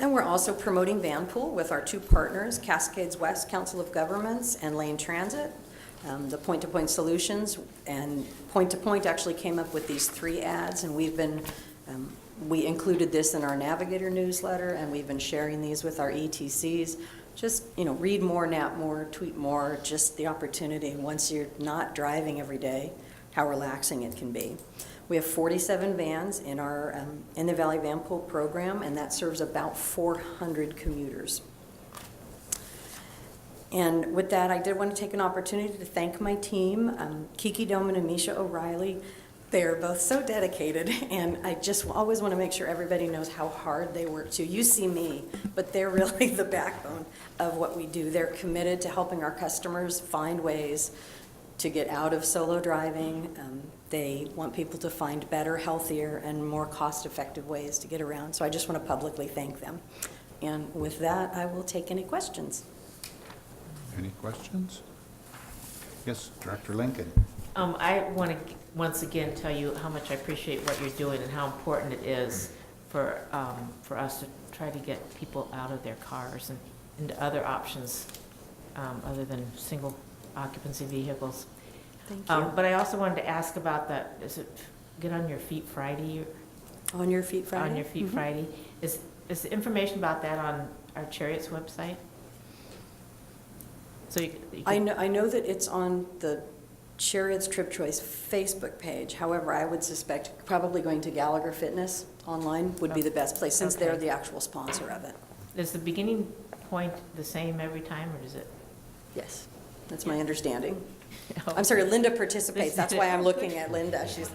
And we're also promoting Vanpool with our two partners, Cascades West Council of Governments and Lane Transit. The Point-to-Point Solutions and Point-to-Point actually came up with these 3 ads, and we included this in our Navigator Newsletter, and we've been sharing these with our ETCs. Just, read more, nap more, tweet more, just the opportunity once you're not driving every day, how relaxing it can be. We have 47 vans in our in the Valley Vanpool program, and that serves about 400 commuters. And with that, I did want to take an opportunity to thank my team, Kiki Doman and Misha O'Reilly. They are both so dedicated, and I just always want to make sure everybody knows how hard they work too. You see me, but they're really the backbone of what we do. They're committed to helping our customers find ways to get out of solo driving. They want people to find better, healthier, and more cost-effective ways to get around. So I just want to publicly thank them. And with that, I will take any questions. Any questions? Yes, Director Lincoln. I want to once again tell you how much I appreciate what you're doing and how important it is for us to try to get people out of their cars and into other options other than single occupancy vehicles. Thank you. But I also wanted to ask about is it Get on Your Feet Friday? On Your Feet Friday? On Your Feet Friday. Is the information about that on our Cherriots website? So you I know that it's on the Cherriots Trip Choice Facebook page. However, I would suspect probably going to Gallagher Fitness online would be the best place, since Okay. they're the actual sponsor of it. Is the beginning point the same every time, or is it? Yes, that's my understanding. Oh. I'm sorry, Linda participates. That's why I'm looking at Linda. She's,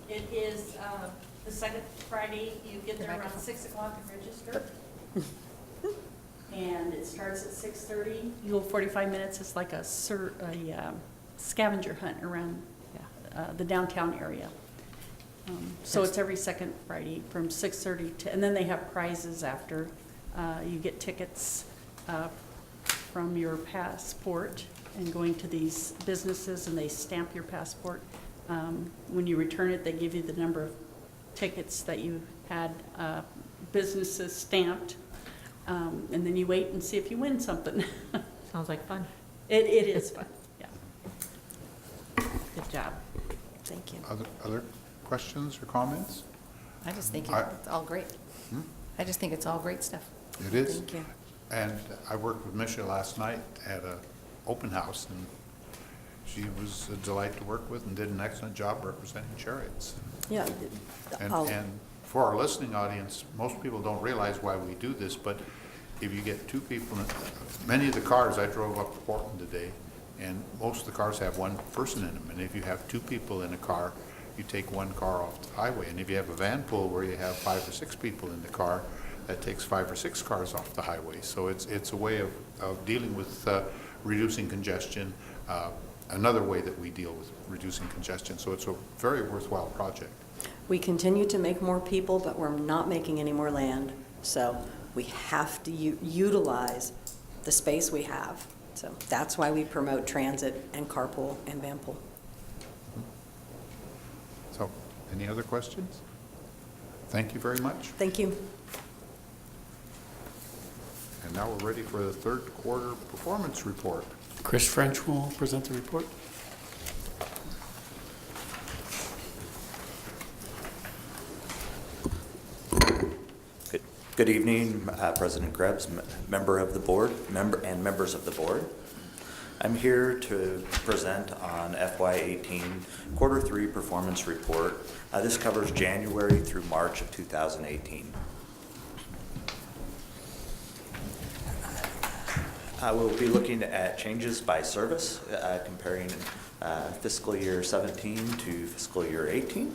It is the second Friday. You get there around 6 o'clock and register. And it starts at 6:30. You go 45 minutes. It's like a scavenger hunt around the downtown area. So it's every second Friday from 6:30 to, and then they have prizes after. You get tickets from your passport and going to these businesses, and they stamp your passport. When you return it, they give you the number of tickets that you had businesses stamped. And then you wait and see if you win something. Sounds like fun. It is fun, yeah. Good job. thank you. Other questions or comments? I just think I- it's all great. I just think it's all great stuff. It is. Thank you. And I worked with Misha last night at an open house, and she was a delight to work with and did an excellent job representing Cherriots. Yeah. And for our listening audience, most people don't realize why we do this, but if you get 2 people, many of the cars, I drove up to Portland today, and most of the cars have 1 person in them. And if you have 2 people in a car, you take 1 car off the highway. And if you have a van pool where you have 5 or 6 people in the car, that takes 5 or 6 cars off the highway. So it's a way of dealing with reducing congestion, another way that we deal with reducing congestion. So it's a very worthwhile project. We continue to make more people, but we're not making any more land. So we have to utilize the space we have. So that's why we promote transit and carpool and vanpool. So, any other questions? Thank you very much. Thank you. And now we're ready for the third quarter performance report. Chris French will present the report. Good evening, President Krebs, member of the board, members of the board. I'm here to present on FY18 Quarter 3 Performance Report. This covers January through March of 2018. We'll be looking at changes by service, comparing fiscal year 17 to fiscal year 18.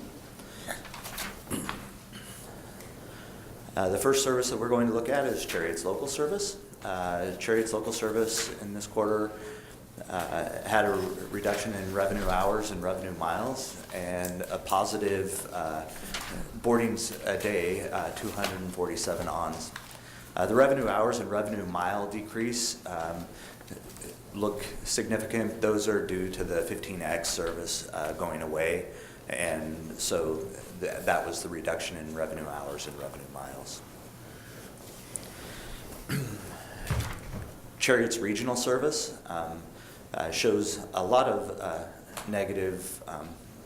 The first service that we're going to look at is Cherriots Local Service. Cherriots Local Service in this quarter had a reduction in revenue hours and revenue miles, and a positive boardings a day, 247 ons. The revenue hours and revenue mile decrease look significant. Those are due to the 15X service going away, and so that was the reduction in revenue hours and revenue miles. Cherriots regional service shows a lot of negative,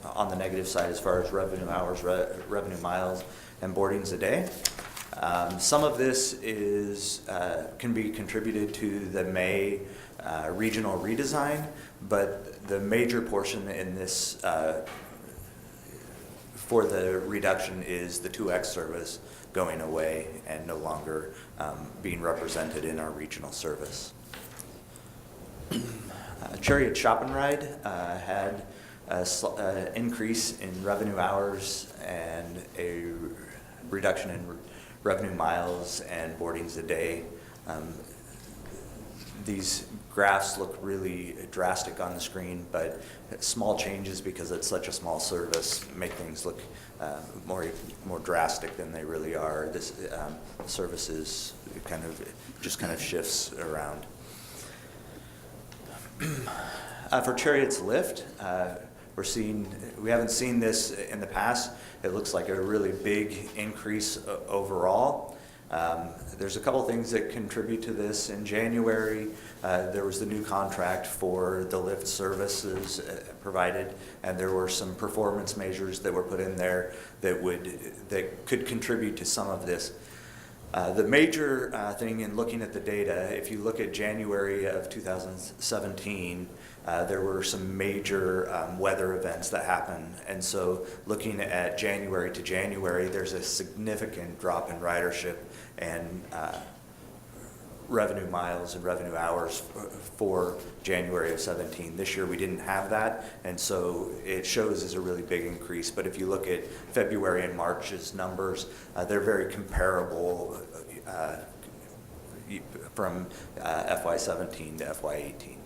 on the negative side as far as revenue hours, revenue miles, and boardings a day. Some of this is can be contributed to the May regional redesign, but the major portion in this for the reduction is the 2X service going away and no longer being represented in our regional service. Chariot Shop and Ride had an increase in revenue hours and a reduction in revenue miles and boardings a day. These graphs look really drastic on the screen, but small changes, because it's such a small service, make things look more drastic than they really are. This service is kind of shifts around. For Cherriots Lift, we haven't seen this in the past. It looks like a really big increase overall. There's a couple things that contribute to this. In January, there was the new contract for the lift services provided, and there were some performance measures that were put in there that could contribute to some of this. The major thing in looking at the data, if you look at January of 2017, there were some major weather events that happened, and so looking at January to January, there's a significant drop in ridership and revenue miles and revenue hours for January of 17. This year we didn't have that, and so it shows as a really big increase. But if you look at February and March's numbers, they're very comparable from FY17 to FY18.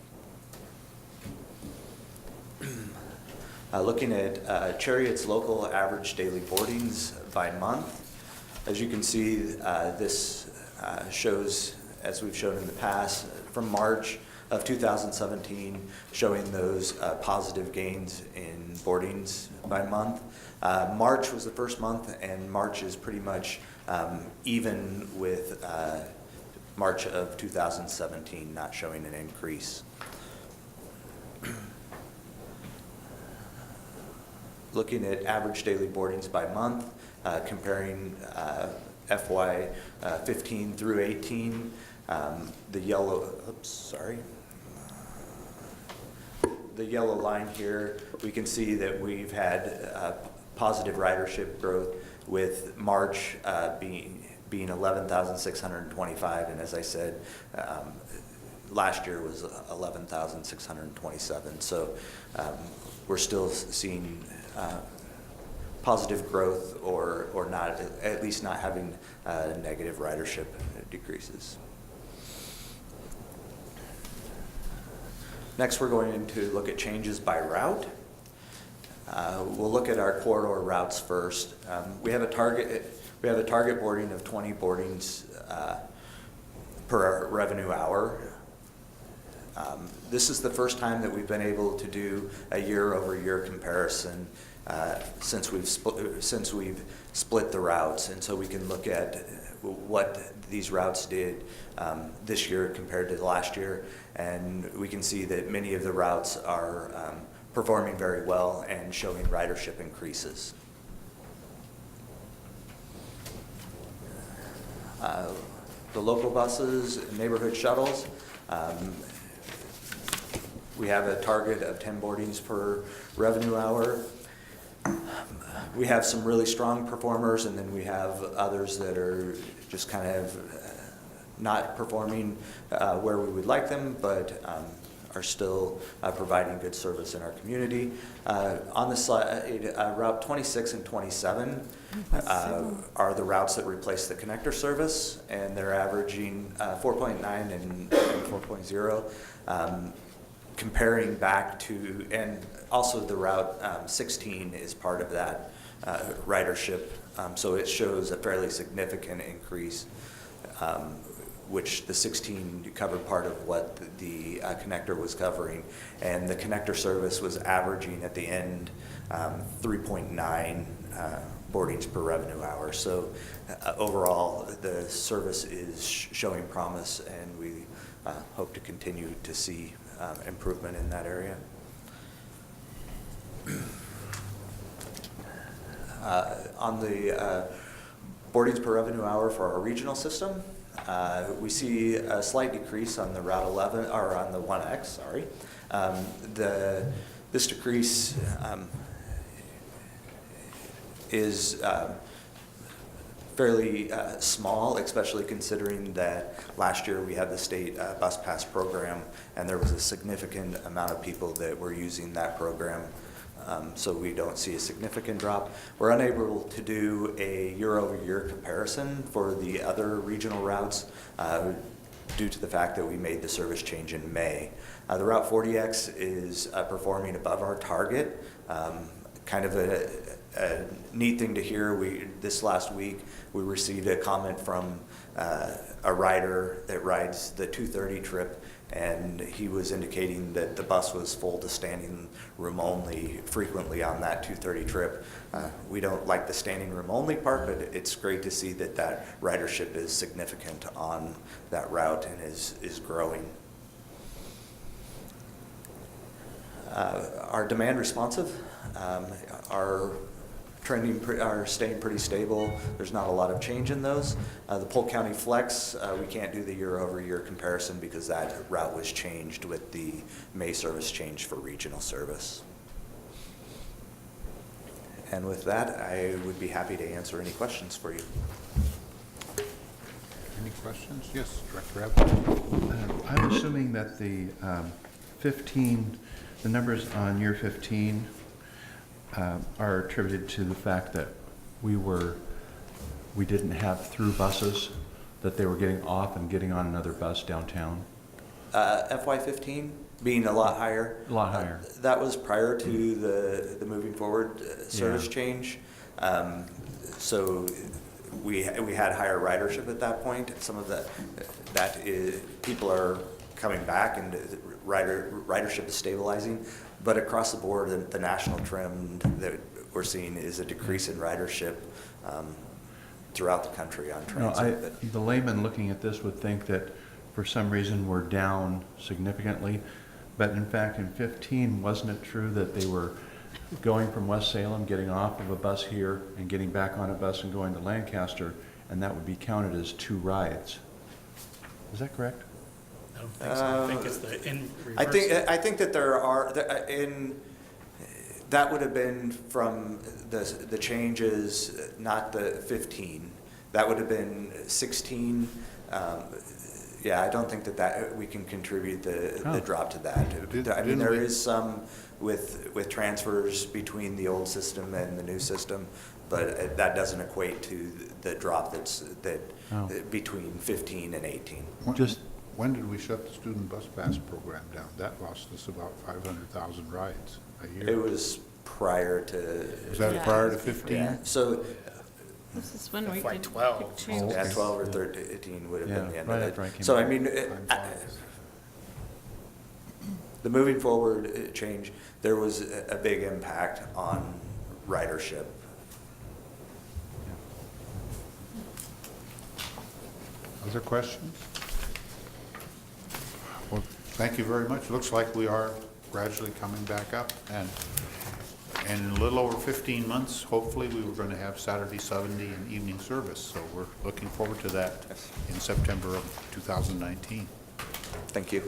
Looking at Cherriots local average daily boardings by month, as you can see, this shows, as we've shown in the past, from March of 2017, showing those positive gains in boardings by month. March was the first month, and March is pretty much even with March of 2017, not showing an increase. Looking at average daily boardings by month, comparing FY 15 through 18, the yellow line here, we can see that we've had positive ridership growth, with March being 11,625, and as I said, last year was 11,627. So we're still seeing positive growth, or not, at least not having negative ridership decreases. Next, we're going to look at changes by route. We'll look at our corridor routes first. We have a target boarding of 20 boardings per revenue hour. This is the first time that we've been able to do a year-over-year comparison since we've split the routes, and so we can look at what these routes did this year compared to last year, and we can see that many of the routes are performing very well and showing ridership increases. The local buses, neighborhood shuttles, we have a target of 10 boardings per revenue hour. We have some really strong performers, and then we have others that are just kind of not performing where we would like them, but are still providing good service in our community. On the slide, Route 26 and 27 are the routes that replace the connector service, and they're averaging 4.9 and 4.0. comparing back to, and also the Route 16 is part of that ridership. So it shows a fairly significant increase, which the 16 covered part of what the connector was covering. And the connector service was averaging at the end 3.9 boardings per revenue hour. So overall, the service is showing promise, and we hope to continue to see improvement in that area. On the boardings per revenue hour for our regional system, we see a slight decrease on the Route 11, or on the 1X, sorry. This decrease is fairly small, especially considering that last year we had the state bus pass program, and there was a significant amount of people that were using that program. So we don't see a significant drop. We're unable to do a year-over-year comparison for the other regional routes due to the fact that we made the service change in May. The Route 40X is performing above our target. Kind of a neat thing to hear. This last week we received a comment from a rider that rides the 230 trip, and he was indicating that the bus was full to standing room only frequently on that 230 trip. We don't like the standing room only part, but it's great to see that that ridership is significant on that route and is growing. Our demand responsive are staying pretty stable. There's not a lot of change in those. The Polk County Flex, we can't do the year-over-year comparison because that route was changed with the May service change for regional service. And with that, I would be happy to answer any questions for you. Any questions? Yes, Director Abbott. I'm assuming that the 15, the numbers on year 15 are attributed to the fact that we didn't have through buses, that they were getting off and getting on another bus downtown. FY15 being a lot higher. A lot higher. That was prior to the moving forward service change. So we had higher ridership at that point. Some of that is, people are coming back and ridership is stabilizing. But across the board, the national trend that we're seeing is a decrease in ridership throughout the country on transit. The layman looking at this would think that for some reason we're down significantly, but in fact in 15, wasn't it true that they were going from West Salem, getting off of a bus here and getting back on a bus and going to Lancaster, and that would be counted as 2 rides? Is that correct? I don't think so. I think it's the in reverse. I think that there are that would have been from the changes, not the 15. That would have been 16. Yeah, I don't think that we can contribute the drop to that. I mean, there is some with transfers between the old system and the new system, but that doesn't equate to the drop between 15 and 18. When did we shut the student bus pass program down? That lost us about 500,000 rides a year. It was prior to. Was that prior to 15? Yeah. So. This is when we FY did 12. big changes. Yeah, 12 or 13 would have been the end right of after I came it. So I back. mean, the moving forward change, there was a big impact on ridership. Other questions? Well, thank you very much. Looks like we are gradually coming back up, and in a little over 15 months, hopefully, we were going to have Saturday, Sunday, and evening service. So we're looking forward to that in September of 2019. Thank you.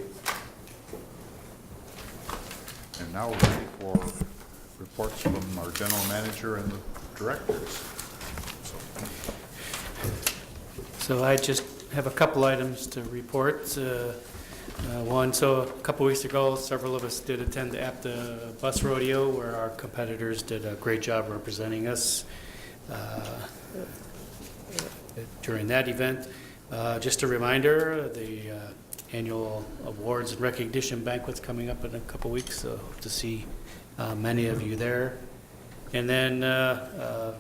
And now we're ready for reports from our general manager and the directors. So I just have a couple items to report. One, so a couple weeks ago, several of us did attend the APTA bus rodeo, where our competitors did a great job representing us during that event. Just a reminder, the annual awards and recognition banquet's coming up in a couple weeks, so hope to see many of you there. And then our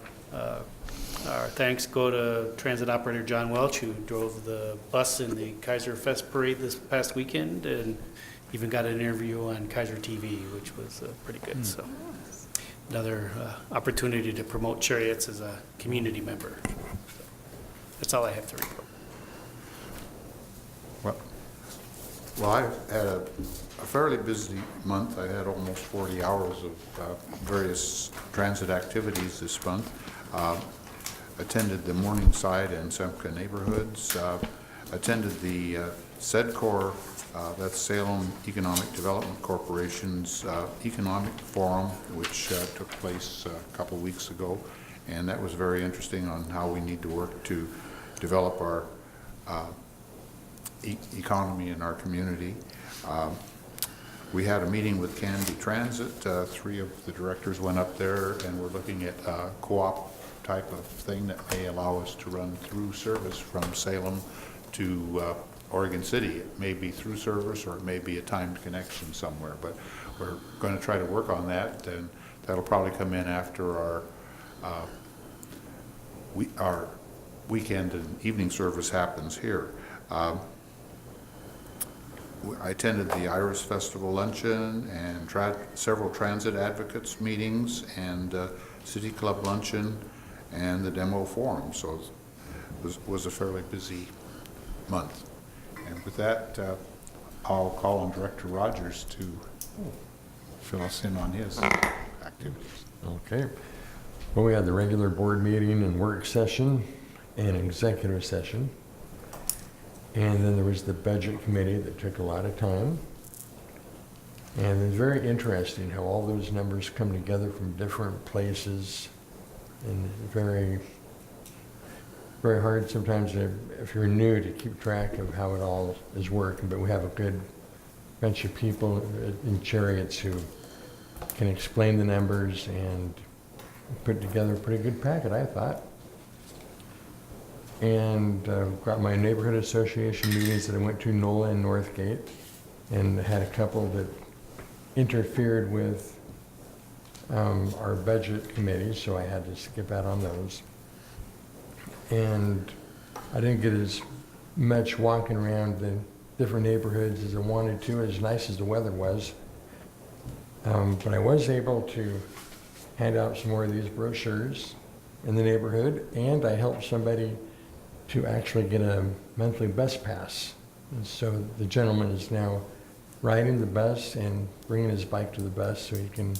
thanks go to transit operator John Welch, who drove the bus in the Kaiser Fest parade this past weekend, and even got an interview on Kaiser TV, which was pretty good. So another opportunity to promote Cherriots as a community member. So that's all I have to report. Well, I've had a fairly busy month. I had almost 40 hours of various transit activities this month. Attended the Morningside and Semka neighborhoods. Attended the SEDCOR, that's Salem Economic Development Corporation's Economic Forum, which took place a couple weeks ago. And that was very interesting on how we need to work to develop our economy in our community. We had a meeting with Canby Transit. 3 of the directors went up there, and we're looking at a co-op type of thing that may allow us to run through service from Salem to Oregon City. It may be through service, or it may be a timed connection somewhere, but we're going to try to work on that, and that'll probably come in after our weekend and evening service happens here. I attended the Iris Festival luncheon and several transit advocates meetings and City Club luncheon and the demo forum. So it was a fairly busy month. And with that, I'll call on Director Rogers to fill us in on his activities. Okay. Well, we had the regular board meeting and work session and executive session. And then there was the budget committee that took a lot of time. And it's very interesting how all those numbers come together from different places, and very, very hard sometimes if you're new to keep track of how it all is working. But we have a good bunch of people in Cherriots who can explain the numbers and put together a pretty good packet, I thought. And got my neighborhood association meetings that I went to, NOLA and Northgate, and had a couple that interfered with our budget committee, so I had to skip out on those. And I didn't get as much walking around the different neighborhoods as I wanted to, as nice as the weather was. But I was able to hand out some more of these brochures in the neighborhood, and I helped somebody to actually get a monthly bus pass. And so the gentleman is now riding the bus and bringing his bike to the bus so he can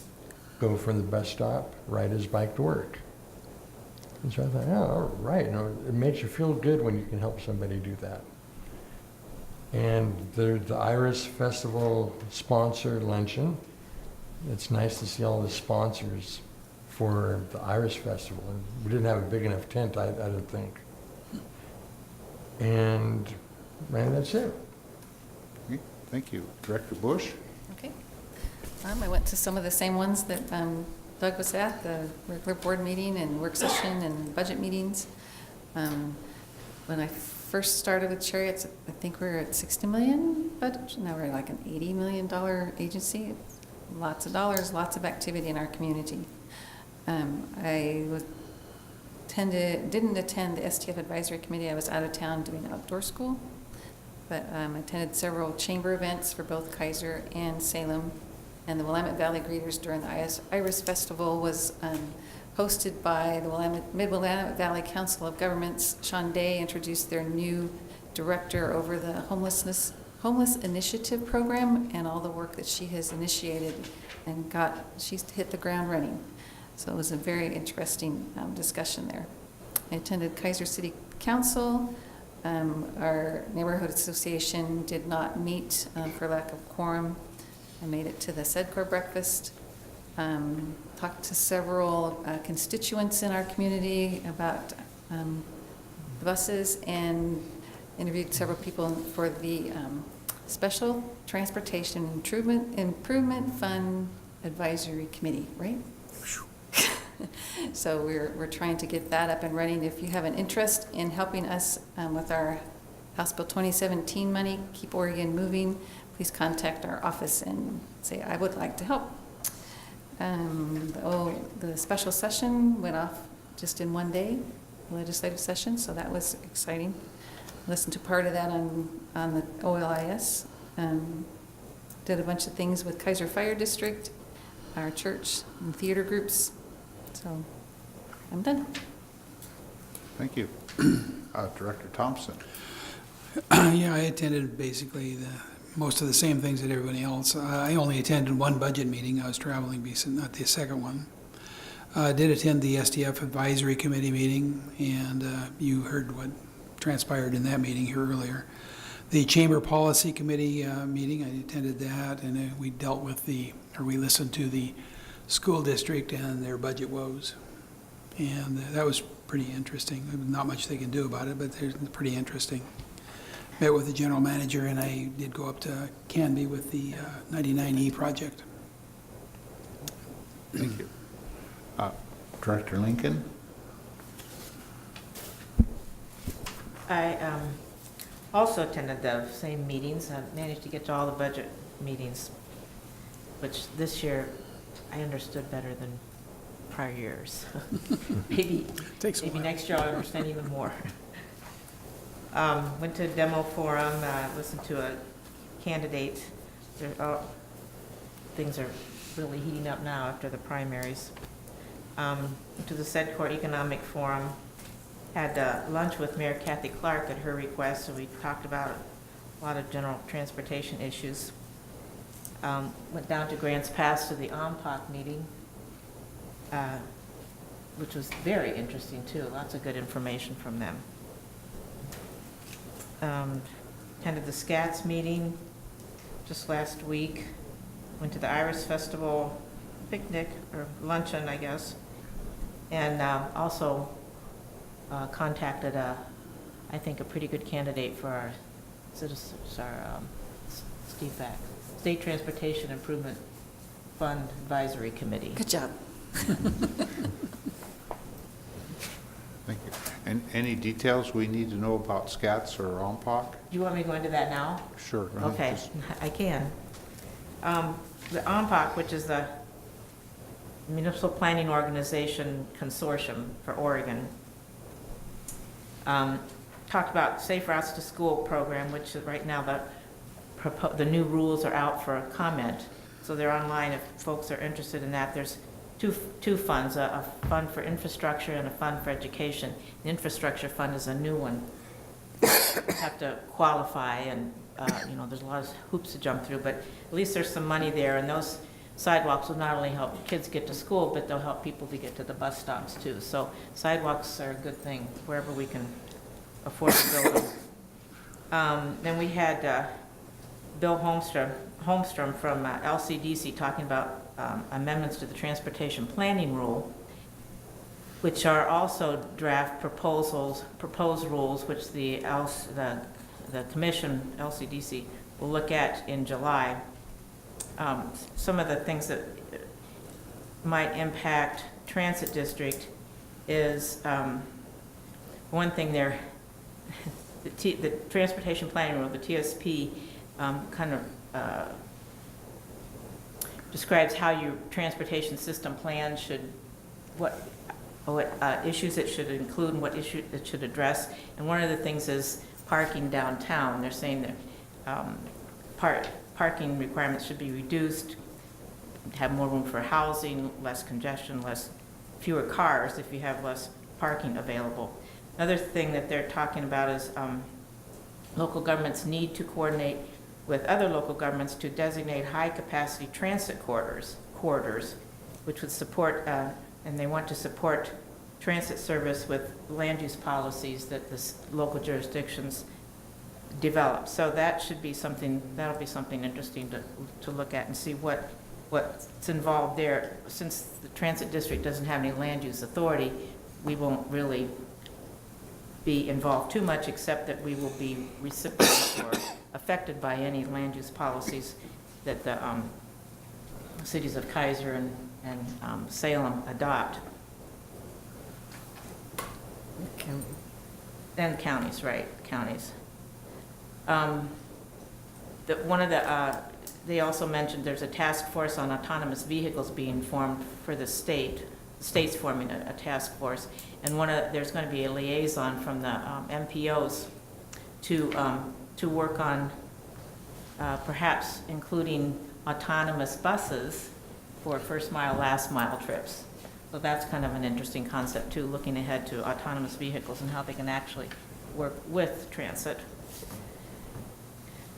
go from the bus stop, ride his bike to work. And so I thought, oh, all right, it makes you feel good when you can help somebody do that. And the Iris Festival sponsored luncheon. It's nice to see all the sponsors for the Iris Festival. We didn't have a big enough tent, I didn't think. And that's it. Okay, thank you. Director Bush? Okay. I went to some of the same ones that Doug was at, the regular board meeting and work session and budget meetings. When I first started with Cherriots, I think we were at $60 million budget. Now we're like an $80 million agency. Lots of dollars, lots of activity in our community. I didn't attend the STF Advisory Committee. I was out of town doing outdoor school, but I attended several chamber events for both Kaiser and Salem. And the Willamette Valley Greeters during the Iris Festival was hosted by the Mid-Willamette Valley Council of Governments. Sean Day introduced their new director over the Homeless Initiative Program and all the work that she has initiated, and she's hit the ground running. So it was a very interesting discussion there. I attended Kaiser City Council. Our neighborhood association did not meet for lack of quorum. I made it to the SEDCOR breakfast. Talked to several constituents in our community about the buses, and interviewed several people for the Special Transportation Improvement Fund Advisory Committee, right? So we're trying to get that up and running. If you have an interest in helping us with our House Bill 2017 money, Keep Oregon Moving, please contact our office and say, I would like to help. The special session went off just in one day, legislative session, so that was exciting. Listened to part of that on the OLIS. Did a bunch of things with Kaiser Fire District, our church, and theater groups. So I'm done. Thank you. Director Thompson. Yeah, I attended basically most of the same things that everybody else. I only attended one budget meeting. I was traveling, not the second one. I did attend the SDF Advisory Committee meeting, and you heard what transpired in that meeting here earlier. The Chamber Policy Committee meeting, I attended that, and we we listened to the school district and their budget woes. And that was pretty interesting. Not much they can do about it, but it's pretty interesting. Met with the general manager, and I did go up to Canby with the 99E project. Thank you. Director Lincoln. I also attended the same meetings. I managed to get to all the budget meetings, which this year I understood better than prior years. Maybe next year I'll understand even more. Went to a demo forum, listened to a candidate. Things are really heating up now after the primaries. To the SEDCOR Economic Forum, had lunch with Mayor Kathy Clark at her request, so we talked about a lot of general transportation issues. Went down to Grants Pass to the OMPOC meeting, which was very interesting too. Lots of good information from them. Attended the SCATS meeting just last week. Went to the Iris Festival picnic, or luncheon, I guess. And also contacted I think a pretty good candidate for our citizens, our STFAC, State Transportation Improvement Fund Advisory Committee. Good job. Thank you. And any details we need to know about SCATS or OMPOC? Do you want me to go into that now? Sure. Okay, I can. The OMPOC, which is the Municipal Planning Organization Consortium for Oregon, talked about Safe Routes to School program, which is right now the new rules are out for comment. So they're online if folks are interested in that. There's two funds, a fund for infrastructure and a fund for education. The infrastructure fund is a new one. You have to qualify, and there's a lot of hoops to jump through, but at least there's some money there, and those sidewalks will not only help kids get to school, but they'll help people to get to the bus stops too. So sidewalks are a good thing wherever we can afford to build them. Then we had Bill Holmstrom from LCDC talking about amendments to the transportation planning rule, which are also draft proposed rules, which the commission, LCDC, will look at in July. Some of the things that might impact transit district is, one thing there, the transportation planning rule, the TSP, kind of describes how your transportation system plan should, what issues it should include and what issue it should address. And one of the things is parking downtown. They're saying that parking requirements should be reduced, have more room for housing, less congestion, fewer cars if you have less parking available. Another thing that they're talking about is local governments need to coordinate with other local governments to designate high-capacity transit corridors, which would support, and they want to support transit service with land use policies that the local jurisdictions develop. So that should be something, that'll be something interesting to look at and see what's involved there. Since the transit district doesn't have any land use authority, we won't really be involved too much, except that we will be recipients or affected by any land use policies that the cities of Kaiser and Salem adopt. And counties, right, counties. They also mentioned there's a task force on autonomous vehicles being formed for the state. The state's forming a task force, and there's going to be a liaison from the MPOs to work on perhaps including autonomous buses for first mile, last mile trips. So that's kind of an interesting concept too, looking ahead to autonomous vehicles and how they can actually work with transit.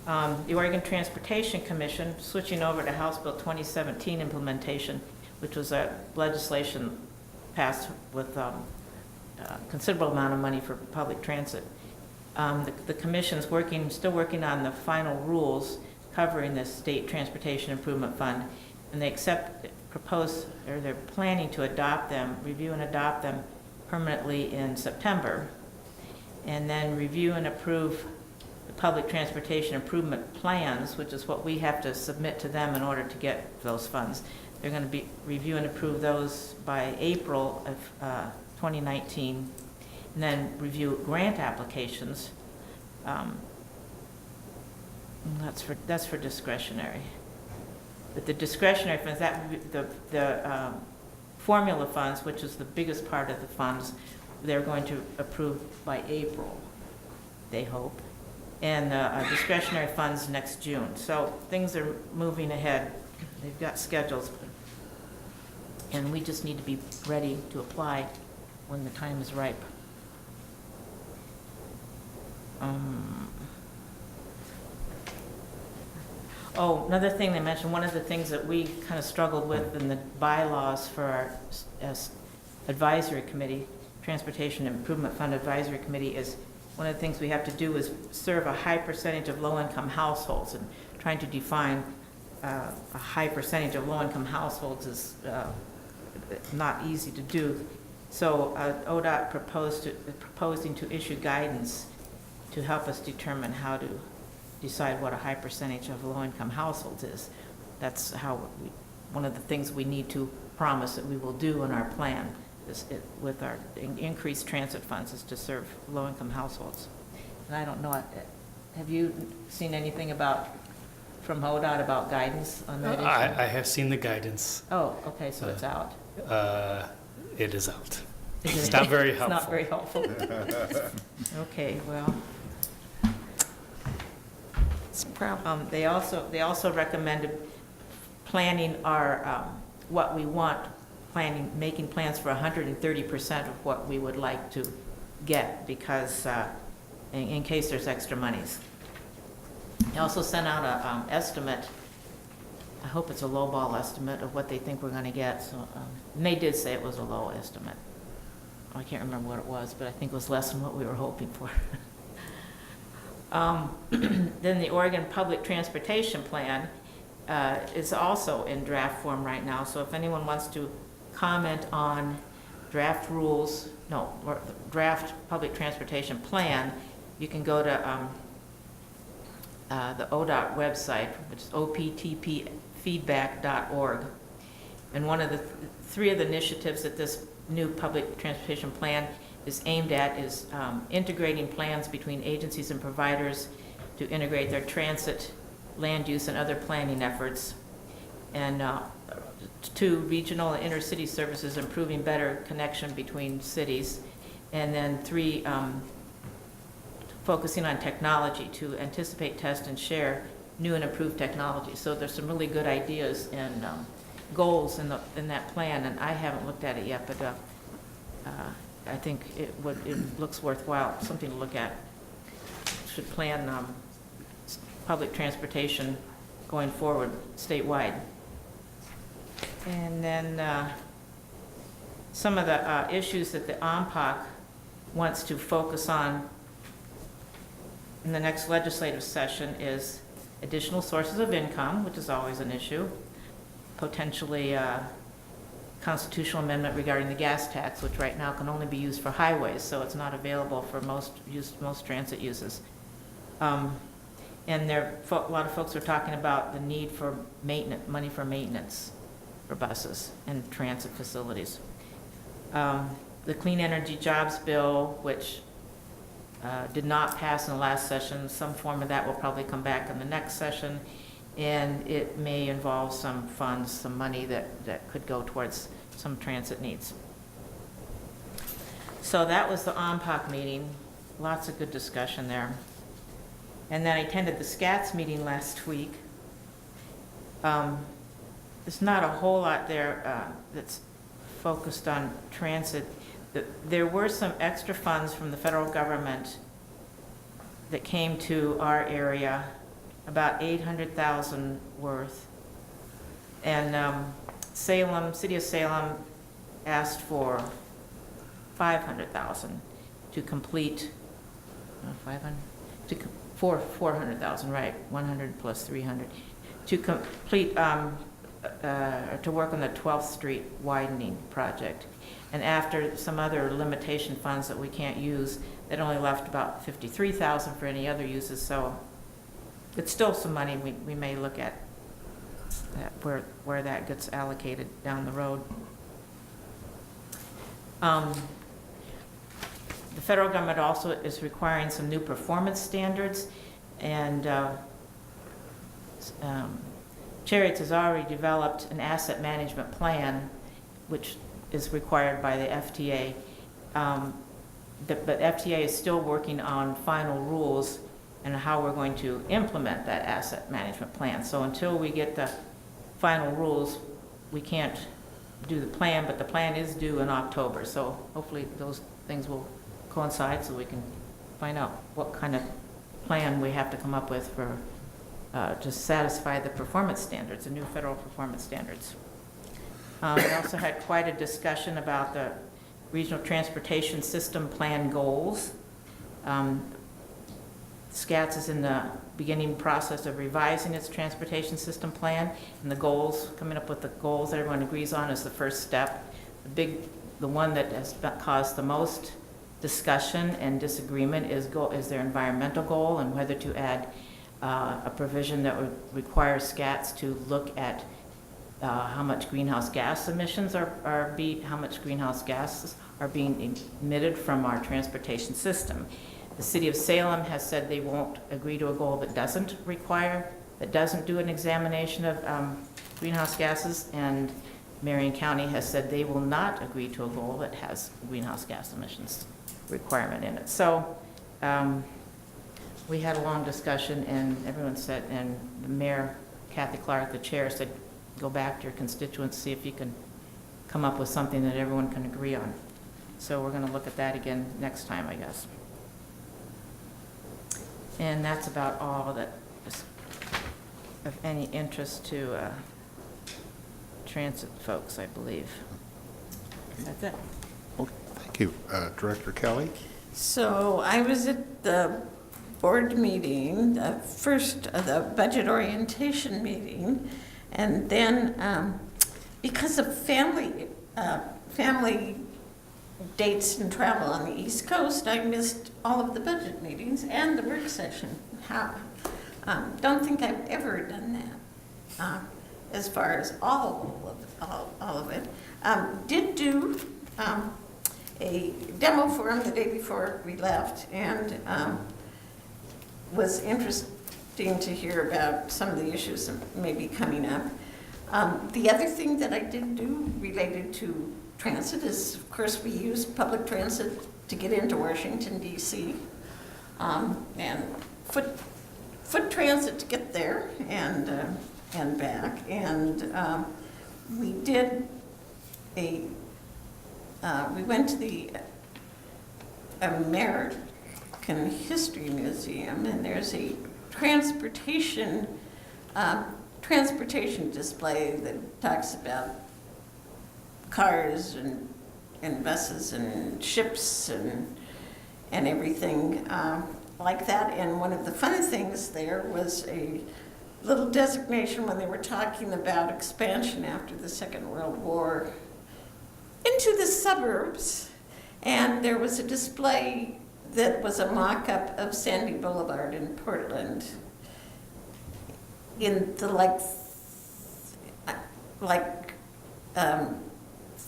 The Oregon Transportation Commission, switching over to House Bill 2017 implementation, which was a legislation passed with a considerable amount of money for public transit. The commission's still working on the final rules covering the State Transportation Improvement Fund, and they're planning to review and adopt them permanently in September, and then review and approve the public transportation improvement plans, which is what we have to submit to them in order to get those funds. They're going to review and approve those by April of 2019, and then review grant applications. That's for discretionary. But the discretionary funds, the formula funds, which is the biggest part of the funds, they're going to approve by April, they hope. And discretionary funds next June. So things are moving ahead. They've got schedules. And we just need to be ready to apply when the time is ripe. Another thing they mentioned, one of the things that we kind of struggled with in the bylaws for our advisory committee, Transportation Improvement Fund Advisory Committee, is one of the things we have to do is serve a high percentage of low-income households, and trying to define a high percentage of low-income households is not easy to do. So ODOT proposing to issue guidance to help us determine how to decide what a high percentage of low-income households is. That's one of the things we need to promise that we will do in our plan with our increased transit funds is to serve low-income households. And I don't know, have you seen anything from ODOT about guidance on that issue? I have seen the guidance. Oh, okay, so it's out. It is out. It's not very helpful. It's not very helpful. Okay, well. It's a problem. They also recommended planning our, what we want, making plans for 130% of what we would like to get, because in case there's extra monies. They also sent out a estimate. I hope it's a lowball estimate of what they think we're going to get. So, and they did say it was a low estimate. I can't remember what it was, but I think it was less than what we were hoping for. Then the Oregon Public Transportation Plan is also in draft form right now. So if anyone wants to comment on draft public transportation plan, you can go to the ODOT website, which is optpfeedback.org. And one of the three of the initiatives that this new public transportation plan is aimed at is integrating plans between agencies and providers to integrate their transit, land use, and other planning efforts. And 2, regional and intercity services, improving better connection between cities. And then 3, focusing on technology to anticipate, test, and share new and improved technology. So there's some really good ideas and goals in that plan, and I haven't looked at it yet, but I think it looks worthwhile, something to look at. Should plan public transportation going forward statewide. And then some of the issues that the OMPOC wants to focus on in the next legislative session is additional sources of income, which is always an issue, potentially constitutional amendment regarding the gas tax, which right now can only be used for highways, so it's not available for most transit uses. And a lot of folks are talking about the need for money for maintenance for buses and transit facilities. The Clean Energy Jobs Bill, which did not pass in the last session. Some form of that will probably come back in the next session, and it may involve some funds, some money that could go towards some transit needs. So that was the OMPOC meeting. Lots of good discussion there. And then I attended the SCATS meeting last week. There's not a whole lot there that's focused on transit. There were some extra funds from the federal government that came to our area, about $800,000 worth. And Salem, City of Salem asked for $500,000 to complete, 500, for $400,000, right, 100 plus 300, to complete, to work on the 12th Street widening project. And after some other limitation funds that we can't use, that only left about $53,000 for any other uses. So it's still some money we may look at where that gets allocated down the road. The federal government also is requiring some new performance standards, and Cherriots has already developed an asset management plan, which is required by the FTA. But FTA is still working on final rules and how we're going to implement that asset management plan. So until we get the final rules, we can't do the plan, but the plan is due in October. So hopefully those things will coincide so we can find out what kind of plan we have to come up with for to satisfy the performance standards, the new federal performance standards. We also had quite a discussion about the Regional Transportation System Plan goals. SCATS is in the beginning process of revising its transportation system plan, and the goals, coming up with the goals that everyone agrees on is the first step. The one that has caused the most discussion and disagreement is their environmental goal, and whether to add a provision that would require SCATS to look at how much greenhouse gas emissions how much greenhouse gases are being emitted from our transportation system. The City of Salem has said they won't agree to a goal that doesn't do an examination of greenhouse gases, and Marion County has said they will not agree to a goal that has greenhouse gas emissions requirement in it. So we had a long discussion, and everyone said, and the Mayor, Kathy Clark, the chair, said, go back to your constituents, see if you can come up with something that everyone can agree on. So we're going to look at that again next time, I guess. And that's about all that is of any interest to transit folks, I believe. That's it. Okay, thank you. Director Kelly? So I was at the board meeting, the budget orientation meeting, and then because of family dates and travel on the East Coast, I missed all of the budget meetings and the work session. Don't think I've ever done that as far as all of it. Did do a demo forum the day before we left, and was interesting to hear about some of the issues that may be coming up. The other thing that I did do related to transit is, of course, we use public transit to get into Washington, D.C., and foot transit to get there and back. And we did we went to the American History Museum, and there's a transportation display that talks about cars and buses and ships and everything like that. And one of the fun things there was a little designation when they were talking about expansion after the Second World War into the suburbs. And there was a display that was a mock-up of Sandy Boulevard in Portland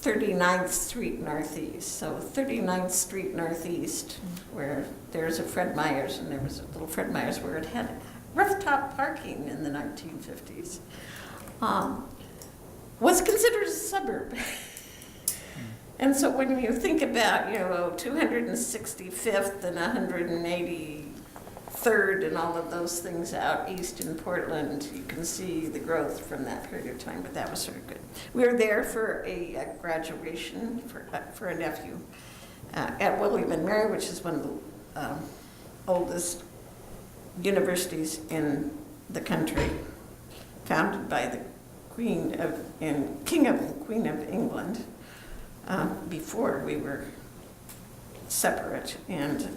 39th Street Northeast. So 39th Street Northeast, where there's a Fred Meyer's, and there was a little Fred Meyer's where it had rooftop parking in the 1950s, was considered a suburb. And so when you think about, 265th and 183rd and all of those things out east in Portland, you can see the growth from that period of time, but that was sort of good. We were there for a graduation for a nephew at William and Mary, which is one of the oldest universities in the country, founded by the King and Queen of England, before we were separate. And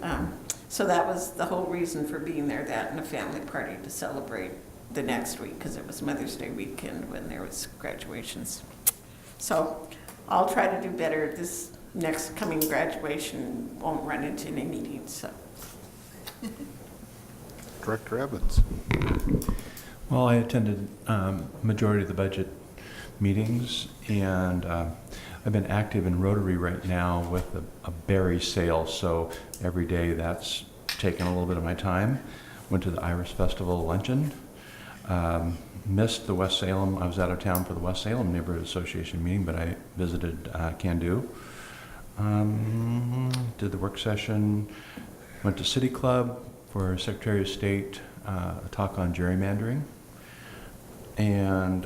so that was the whole reason for being there, that and a family party to celebrate the next week, because it was Mother's Day weekend when there was graduations. So I'll try to do better. This next coming graduation won't run into any meetings, so. Director Evans. Well, I attended majority of the budget meetings, and I've been active in Rotary right now with a berry sale, so every day that's taken a little bit of my time. Went to the Iris Festival luncheon. Missed the West Salem. I was out of town for the West Salem Neighborhood Association meeting, but I visited Can Do. Did the work session. Went to City Club for Secretary of State, a talk on gerrymandering. And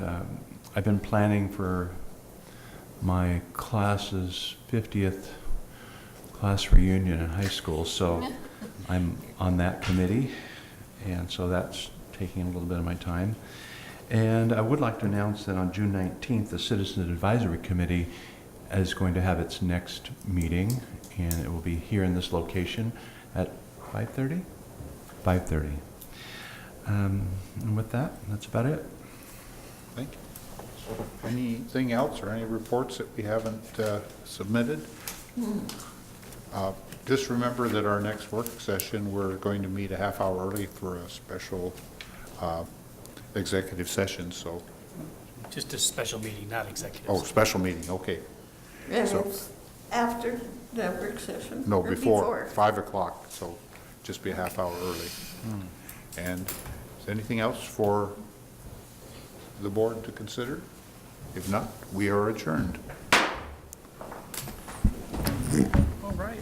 I've been planning for my class's 50th class reunion in high school, so I'm on that committee, and so that's taking a little bit of my time. And I would like to announce that on June 19th, the Citizens Advisory Committee is going to have its next meeting, and it will be here in this location at 5:30? 5:30. And with that, that's about it. Thank you. Anything else or any reports that we haven't submitted? Just remember that our next work session, we're going to meet a half hour early for a special executive session, so. Just a special meeting, not executive. Oh, special meeting, okay. And So- it's after the work session? No, or before 5 o'clock, so just be a half hour early. And is anything else for the board to consider? If not, we are adjourned. All right.